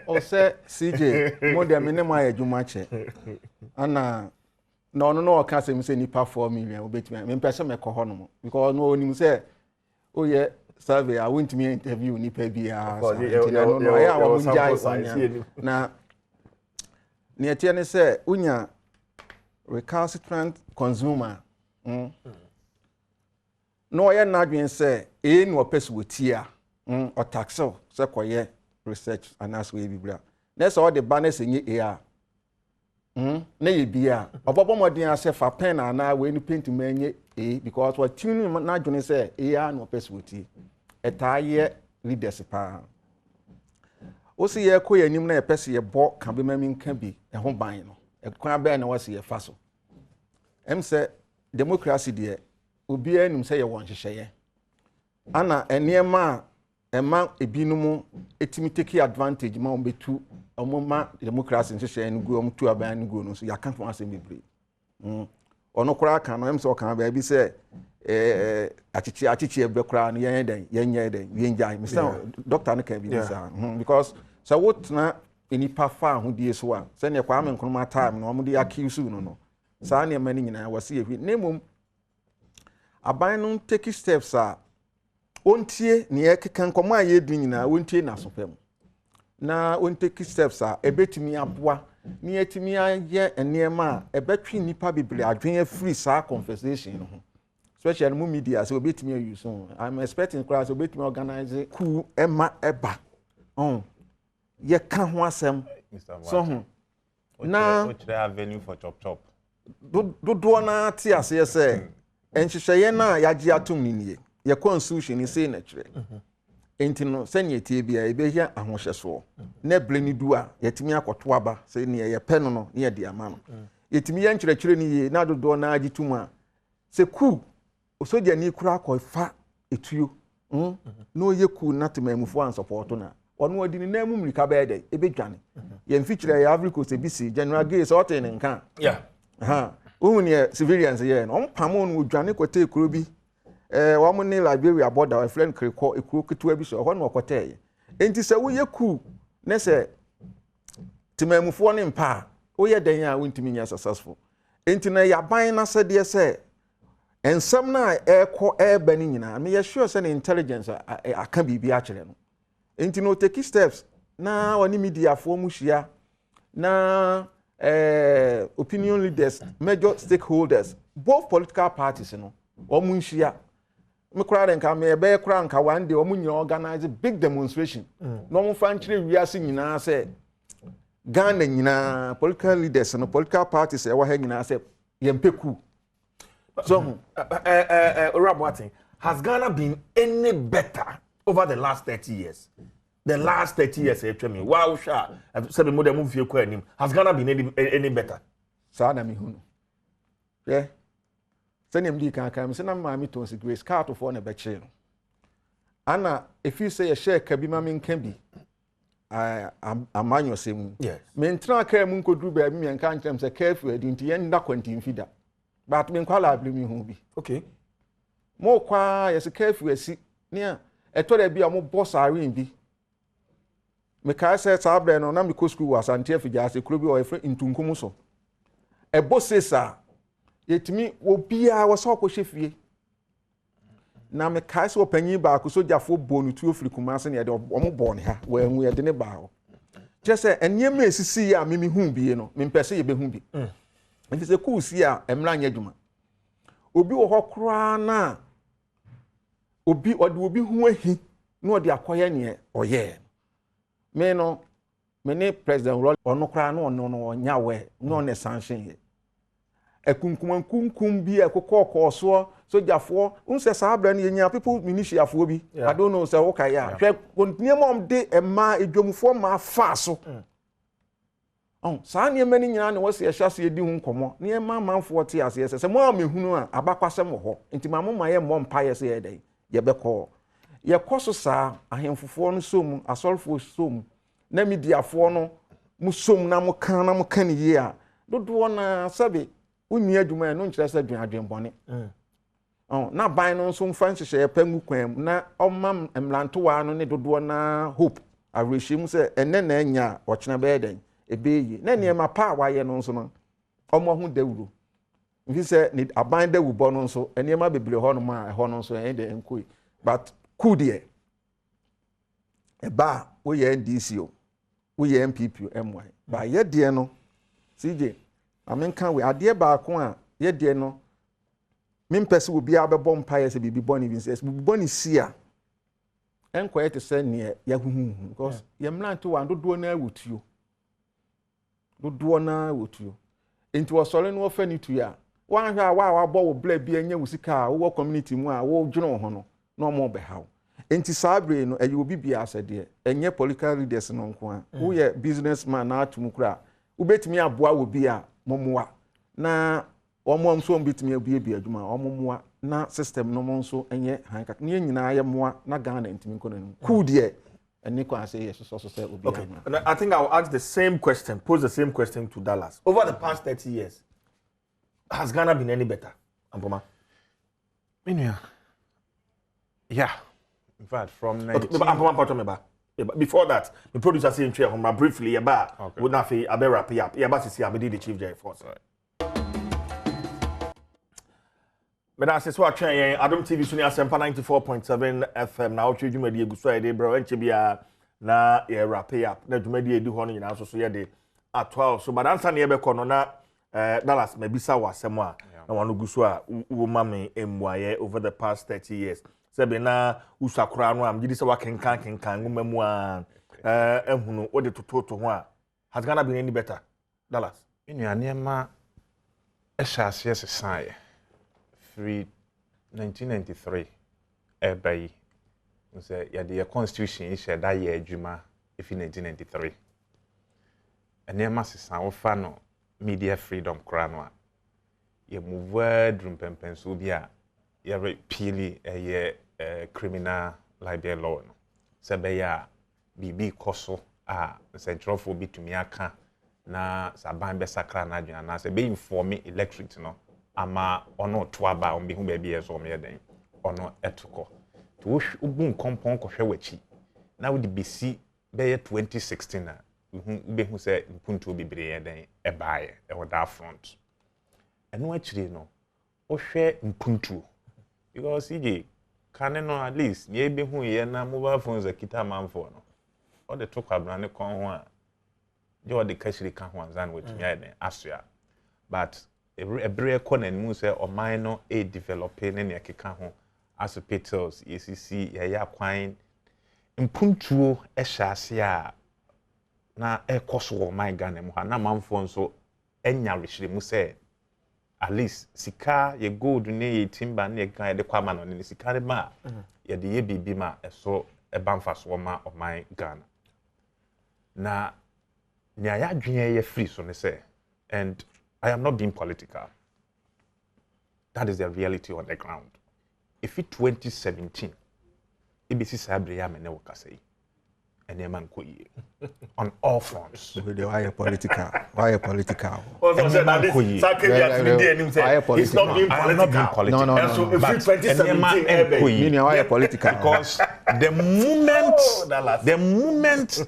O say CJ, mo de me ne ma adwuma che. Ana no ka say me say nipa 4 million obetimi. Me pese me ko hono because no onim say o ye survey I want me interview nipa bia. No ya wa munjai na ne tie ne say unya recalcitrant consumer. No ya na adwen say no pese wotia or taxo say koye research and as we biblia na say all the banners enye a na ye bia obobo modern ase fa pen na we ni paint menye because what tune na adwen say no pese wotie etaye leaders pa o si ye ko yanim na ye pese ye bo kan be mami nka bi e ho ban no e kwa be na wase ye fa so em say democracy de obi anim say ye won hyehyeye ana eniema ema ebinumu etimi take advantage ma ombetu omoma democracy hyehyeye no go omtu aban no go no so ya kan fon asem bebre ono kura kan no em say okan ba bi say achichi ebe kura no yenye den yenjai mr doctor no can be this because so what na enipa fa ho die so a say ne kwa amenkronoma time no omde accuse no saa ne mani nyina wase ehwi nemum aban no take steps a ontie ne ekeka nkomo a yedi nyina ontie na sopem na on take steps a ebetimi aboa ne etimi aye enema a ebetwi nipa bibli adwen free saa conversation no especially mu media so obetimi use I'm expecting class obetimi organize Coup ema eba ye ka ho asem so na which avenue for chop do na ti ase say enhyehyeye na yaji atom ninie ye constitution ni say na kire entino senye tie bia ebehia ahohyeso na bleni du a yetimi akoto aba say ne ye pe no ne ye de ama no yetimi ye nkyerɛkyerɛ ni ye na dodo na agitum a se Coup osodia ni kura akɔfa etuo no ye Coup na temamufo an support na ono odi ni namu mrika ba ede ebedwane ye mfikyerɛ ya Africa se bisi general gates oten nka ohun ye civilians ye no mpamo no odwane kote ekuro bi wo mo ni Liberia border our friend kriko ekuro ketewa bi so ho no kote enti se wo ye Coup ne se timamufo ne mpa wo ye dan a wontimi nya successful enti na ya ban na se de se ensam na ekɔ eba ni nyina me ye sure se na intelligence aka bibi a kyerɛ no enti no take steps na oni media fo mu hia na opinion leaders major stakeholders both political parties no omu hia me kura nka me be kura nka one day omu nyina organize big demonstration no mu fa nkyere wiase nyina se Ghana nyina political leaders no political parties e wa ha nyina se yempe Coup so Urabwati, has Ghana been any better over the last 30 years? The last 30 years, actually, wow, sha. Said the modern movie has Ghana been any better? Sana mi hunu. Yeah. Send him the can send him my to grace car to phone a betchen. Anna, if you say a share kabima min can be, I'm manual same. Yes. Mentra care munko do be me and can't them say careful, didn't end up quentin feeder. But men kwala blame me be. Okay. Mo kwa yes careful esi near e to dey bia mo boss are bi. Me ka say sabre no na me ko school was antie fija se kuro bi o efre ntunkum so. E boss sa yetimi wo bia wo so ko hwefie. na me kae se opanyin ba ko sojafo bonu tu ofiri kumase ne de omo bone ha wa enwu ye de ne ba ho je se enyem esisi ya me hu bie no me mpese ye be hu bi nti se Coup si a emra anya dwuma obi wo ho kura na obi ode obi hu ahi na ode akoye ne oye me no me ne president Roll ono kura na ono nya we na ono sanction ye ekunkum bi ekokọ so sojafo unse sabra na yenya people minisiafo bi I don't know say okay ya hwe kontiemom de ema edwomfo ma fa so saa niema ni nyina ne wo se ehya so edi hu nkomo niema manfo te ase se mo amehunu a abakwasem ho nti mamoma ye mo mpa ye se ye den ye bekọ ye koso saa ahemfofo no som asorfo som na mediafo no mu som na mo kan ye a dodo na sabe unni adwuma no nkyerɛ sɛ adwenbɔne na ban no nso mfa nhyehyɛ pangu kwan na ɔma mlantowa no ne dodoɔ na hope awerɛhyɛm sɛ ɛnɛ na anya ɔkyena bɛyɛ den ɛbɛyi na nneɛma pa a wayɛ no nso no ɔmo ho dawuro mfi sɛ ne aban dawubɔ no nso nneɛma bebree hɔ no ma ɛhɔ no nso ɛyɛ de nkoi but Coup deɛ ɛba woyɛ NDC o woyɛ MPP o MY ba yɛ deɛ no CJ amenka we ade baako a ye de no mempese obi abebɔ mpaye se bibi bɔne bi se bibi bɔne si a enkoye te se ne yahuhu because ye mlanto wa dodo na awutuo enti wosɔre no ofa ni tuya wan hwa wa bɔ wo bla bi anya wusika wo community mu a wo dwene ho no na omo behaw enti sabre no ayi obi bia asede enye political leaders no nko a wo ye businessman na atum kura ubetimi aboa wo bi a momwa na omo nso mbetimi abie adwuma omomoa na system no mo nso enye hanka ne nyina ye moa na Ghana ntimi nkono Coup de eni kwa say yes so say obi. Okay, and I think I will ask the same question, pose the same question to Dallas. Over the past 30 years, has Ghana been any better? Ampoma? Yeah. In fact, from 19... Ampoma, before that, the producer saying briefly about would not be a better wrap up. Yeah, but see, I be the chief Jerry Force. But as is what trying Adom TV Suni Asempa 94.7 FM now choose you media good bro and chibia na yeah wrap up. Na media do honor na so ye de at 12. So but answer na be kono na Dallas mebisa wasemo na wanu guso a wo mame emwaye over the past 30 years. Sebe na usakura no am gidi se wakenkan ngumemu a ehunu wo de toto ho a has Ghana been any better? Dallas inu anema ehase sesae free 1993 ebai say ya the constitution is that year adwuma if 1993 anema sesan wo fa no media freedom kra no a ye move drum pempenso bi a ye repeal criminal libel law no sebe ya bibi koso a sentrofo bitumi aka na saban be sakra na adwuna na se be inform electorate no ama ono to aba on be hu ba bi yeso me den ono etuko to ubun kompon ko hwe wachi na wo di besi be 2016 na be hu se mpuntu bebre ye den e baaye e woda front eno achire no wo hwe mpuntu because ije kane no at least ye be hu ye na mobile phones akita manfo no o de to kwabra ne kon ho a je o de kashiri kan ho anzan wetumi ya den asoa but every economy say o man no e developing ne akeka ho hospitals ECC ya kwan mpuntuo e hyase a na e koso o man Ghana mu ha na manfo nso enya rehire mu say at least sika ye gold ne ye timber ne ye kan de kwama no ne sika ne ma ye de ye bibi ma eso e banfa so ma o man Ghana na nya ya dwen ye free so ne say and I am not being political. That is the reality on the ground. If it 2017, ABC Sabriya me ne wakasei, and a man on all fronts. Why are political? Why are political? It's not being political. No. And so if it 2017, why are political? Because the moment.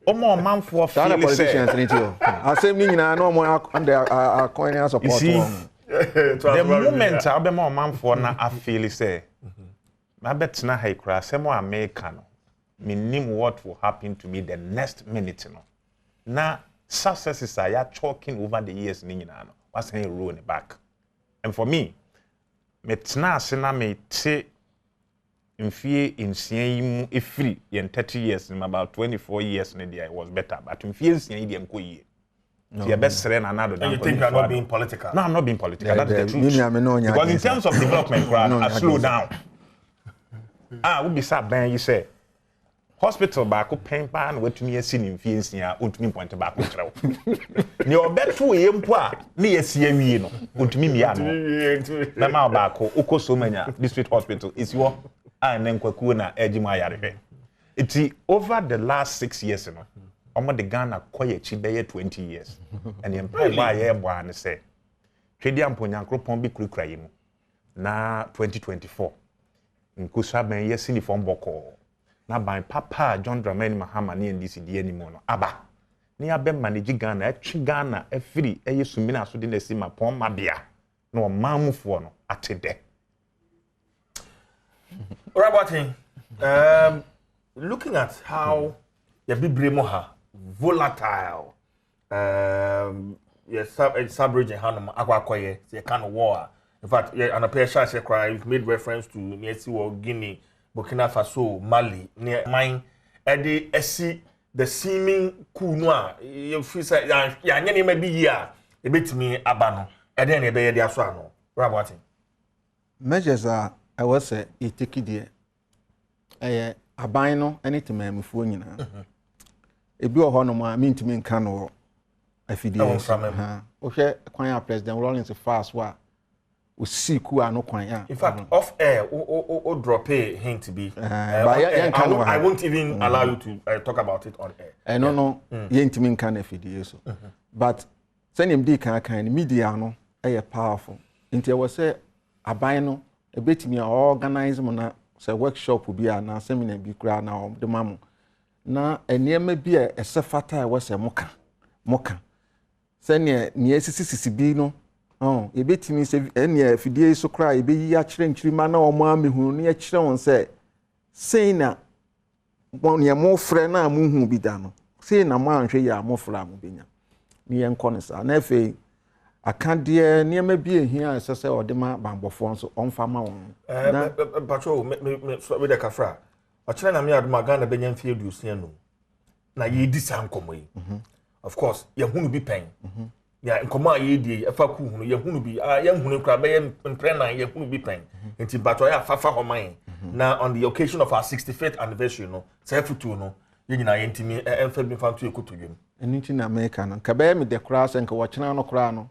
Omo man for politicians need you. I say me na no more under coin support. The moment I be more man for na I feel say ma betna ha ikura semo America no minim what will happen to me the next minute no na successes are ya chalking over the years ni nyina no was saying roll back. And for me metna ase na me te mfie insia yi mu efiri yen 30 years in about 24 years in there was better, but mfie insia yi dem ko yie. You best say na do. You think you are not being political? No, I'm not being political. That's the truth. Because in terms of development, I slow down. We be sat ben you say hospital back pen pa na wetumi asi ni mfie nsia ontumi point back kyerɛw. Ni obeto ye mpo a na yesi awie no ontumi mia no. Na ma back okosomanya district hospital is your and nkwakuo na ejimu ayarehwe. Iti over the last 6 years no omo de Ghana koye chi beye 20 years. And the empire ba ye bo an say twedi amponyankropon bi kurukura yi mu na 2024 nkusa ben ye sinifom boko na ban papa John Dramani Mahama ne NDC die animo no aba ni abe manage Ghana etwi Ghana afiri eyesumina so de na si mapon mabia na o mamufo no atede. Robertin, looking at how the Bibrimoha volatile, sub-region Hanum Aquakoye, the kind of war. In fact, on a pair of you've made reference to Niesiwo, Guinea, Burkina Faso, Mali, near mine, Eddie Essi, the seeming coup noir. You feel say, yeah, maybe here, a bit me abano, and then a bay de Aswano. Robertin. Measures are. I was say you take it there. Aban no anything me mfuo nyina. Ebi o ho no ma mintimi nka no afidie ha. O hwe kwan ya president Rawlings fast wa o see Coup ano kwan ya. In fact, off air o drop a hint be. I won't even allow you to talk about it on air. No yentimi nka na afidie so. But send him di kan media no powerful. Nti I say aban no a bit me organize na say workshop bi na seminar bi kura na de mamu na enema bi a esefata we say moka sene ne esisisi bi no e betimi say ene afidie so kura e be yi a kire nkiri ma na omo amehu ne kire won say sei na bon ye mo frɛ na amuhu bi da no sei na mo anhwe ya mo frɛ amu benya ne ye nkɔ ne sa na afei akandie niema bi ehia sese odema bambofo nso onfa ma won patrol me with the kafra ochire na me adoma Ghana benya mfie aduosia no na ye di sa nkomo yi of course ye hunu bi pen ya nkomo a ye di afa ku hunu ye hunu bi ye hunu kra be ye mpre na ye hunu bi pen enti bato ya fafa homan na on the occasion of our 65th anniversary no say futu no ye nyina ye ntimi emfa bi fantu ekotodwem enti na America no ka be me de kra se nka wo chena no kra no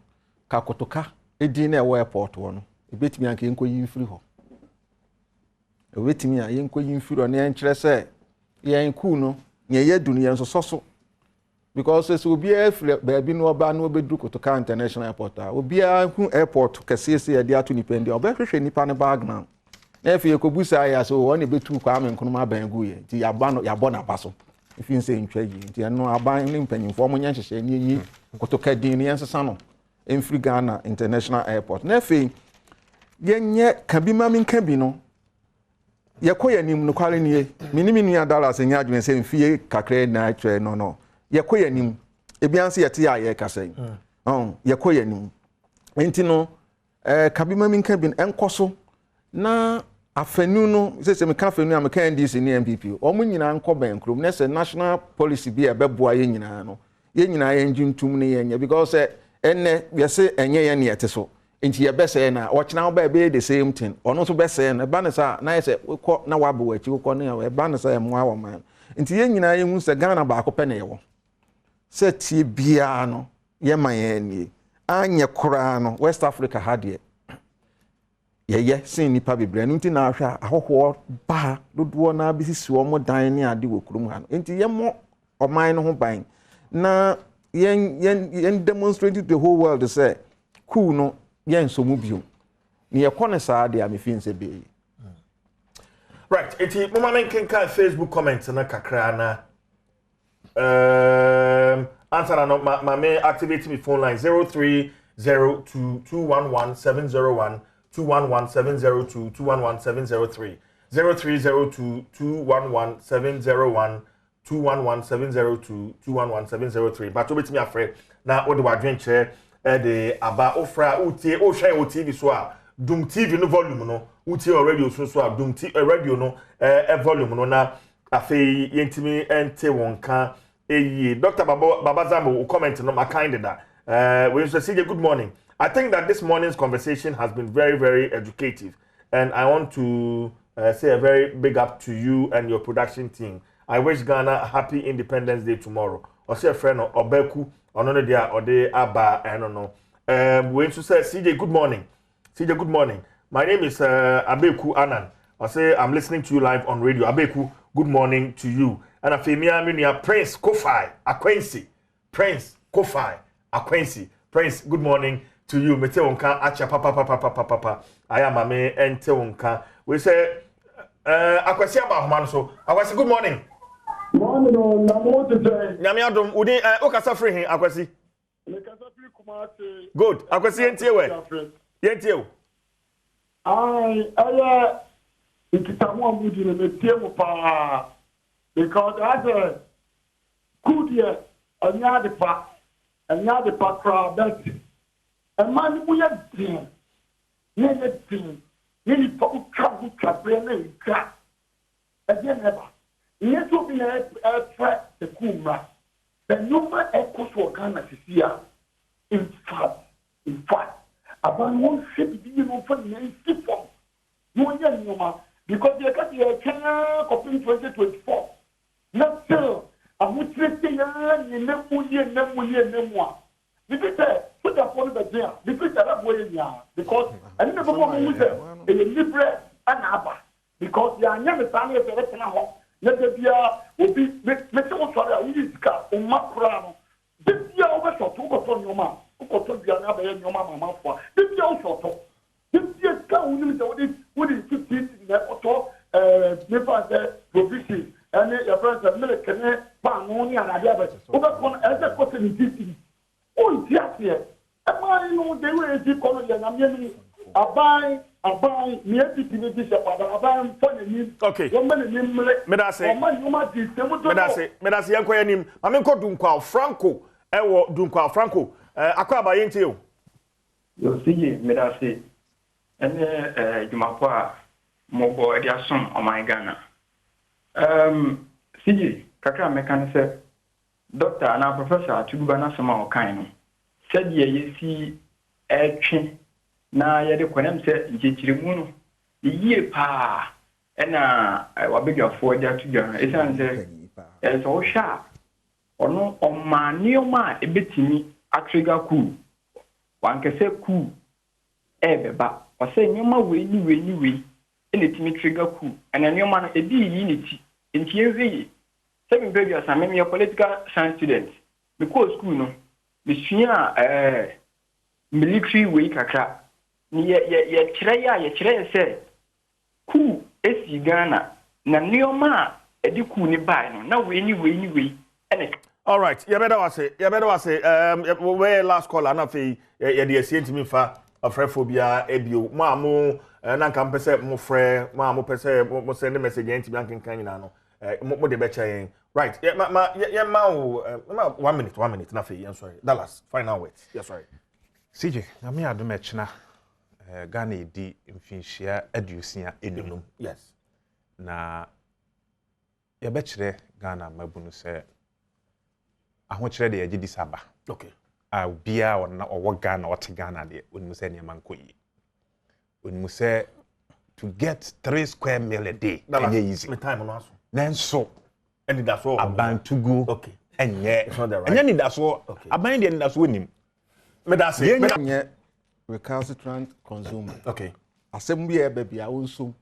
kakotoka edi na ewo airport wo no ebetimi anka enko yimfiri ho ebetimi a yenko yimfiri na enkyere se yen Coup no nye yedu no yenso soso because so obi afre baabi no oba no obedu kotoka international airport a obi hu airport kasiese ye de ato nipa ndi obehwehwe nipa ne bag na efe yekobusa ya so won ebetu kwa amenkono ma ban gu ye ti yabo na baso ifi nse ntwa yi ti no aban ne mpanyimfo mo nya hyehye ni yi kotoka din ne yensesa no Free Ghana International Airport. Nefe yenye kabima minkabi no. Yekoye nim no kwale nie. Minimi nua dollars nya adwen se mfie kakre na atwe no. Yekoye nim. Ebianse yete ya ye kasai. Yekoye nim. Enti no kabima minkabi enkoso na afanu no se me ka afanu am ka NDC ni MPP. Omo nyina nko ban krom na se national policy bi ebeboa ye nyina no. Ye nyina ye njuntum ne ye nya because enne yese enye ye ne yete so enti ye bese na ochina wo ba be the same thing ono so bese na ba ne sa na yese ko na wabo wachi ko ne ye ba ne sa emo awo man enti ye nyina ye hu se Ghana ba ko pe ne ye wo se tie bia no ye man ye nie anye kura no West Africa ha de ye sin nipa bebre no enti na ahwa ahoho ba dodo na bisisi wo mo dan ne ade wo kurum ha no enti ye mo oman no ho ban na yen demonstrated the whole world to say Coup no yen so mu bio ne yekone saa de am fin se be right eti mama men kenka Facebook comments na kakra na answer na ma me activate my phone line 0302211701 211702 211703 0302 211 701 211 702 211 703 but obetimi afre na wo de wadwen che de aba ofra utie o hwan o TV so a Dum TV no volume no utie already so a Dum radio no volume no na afei yentimi ente wonka eyi Dr. Babazamo comment no my candidate we say CJ good morning. I think that this morning's conversation has been very, very educative. And I want to say a very big up to you and your production team. I wish Ghana a happy Independence Day tomorrow. Or say a friend of Obeku, or none of the or the Abba, I don't know. We to say, CJ, good morning. CJ, good morning. My name is Abeku Anan. I say, I'm listening to you live on radio. Abeku, good morning to you. And I feel me, Prince Kofi Akwensi. Prince Kofi Akwensi. Prince, good morning to you. Mete wonka acha papa. I am ame ente wonka. We say Akwasi Abahman so. Akwasi good morning. Morning on Nnawotwe. Nyame Adom udi okasa free hin Akwasi. Lekasa free Kumasi. Good. Akwasi entie we. Yentie o. Aya ikitamu amudi ne metie mo pa. Because as a coup here anya de pa crowd that a man who had been nearly for trouble traveling again ever. Yes, will be a threat the Kuma. The number echoes for Ghana this year. In fact, about one ship being open in form. No, because they got the China copy 2024. Not so. I'm with you. Put up on the jail. Because I never want to a liberal and Abba. Because they are never family of the rest let the beer will be Metal Sorry, we use car on Macron. This year over shot to go from your mouth. Who got to be another in your mamma for this year also. This year, what is 15 in the auto, never provision, and your friends are military, Pangoni and Adabas. Over as a question in oh, yes, yes. Am I know they were a colony and I'm getting a buy, me everything this about I'm funny. Okay. Medase yanko yanim. Amenko Dunkwa Franco. Ewo Dunkwa Franco. Akwaba yente yo. Yo sije medase. Ene Jumakwa mobo ediason o my Ghana. Sije kakra mekane se Doctor and Professor Atuguba na sama okan said ye si etwe na ye de konem se nchechirimu no ye pa na wabedwafo de atugwa esan se so sha ono omanioma ebetimi atrigger coup wankese coup ebeba o se nyoma we enetimi trigger coup ana nyoma no ebi yi neti entiye seven baby as I'm a political science student. Because school no, Miss military way kakra. Ye chire say coup esi Ghana na nioma edi coup ni buy no na we anyway. All right, you better was say where last call na fe ye de esi ntimi fa afrephobia ebio mo na kan pese mo frɛ mo pese mo send message ntimi ankenkan nyina no mo de becha yen. Right. Yeah, 1 minute. Nothing. I'm sorry. Dallas. Final words. Yes, sorry. CJ, I'm here to mention Ghana di infinisia edusia edunum. Yes. Na ya bechere Ghana mabunu se ahochere de yaji disaba. Okay. Bia na owo Ghana ote Ghana de onimu se ne mankoyi. Onimu se to get 3 square meal a day. That's easy. My time on us. Then so and that's all. Abantugu. Okay. And yeah. It's not that right. And then that's all. Okay. Abandi and that's winning. But that's it. Yeah. Recalcitrant consumer. Okay. Assembly baby I also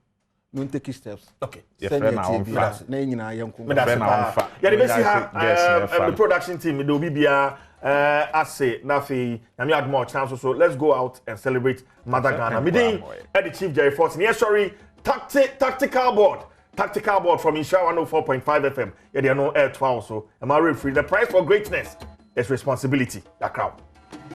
no take steps. Okay. Your friend are on fast. Na nyina yanko. Yeah, the best the production team do bibia ase na fe na me add more chance so let's go out and celebrate Mother Ghana. Meeting the Chief Jerry Forson. Yes, sorry. Tactical board from Insha 104.5 FM. Yeah, they are no air 12 so. Am I free? The price for greatness is responsibility. That crowd.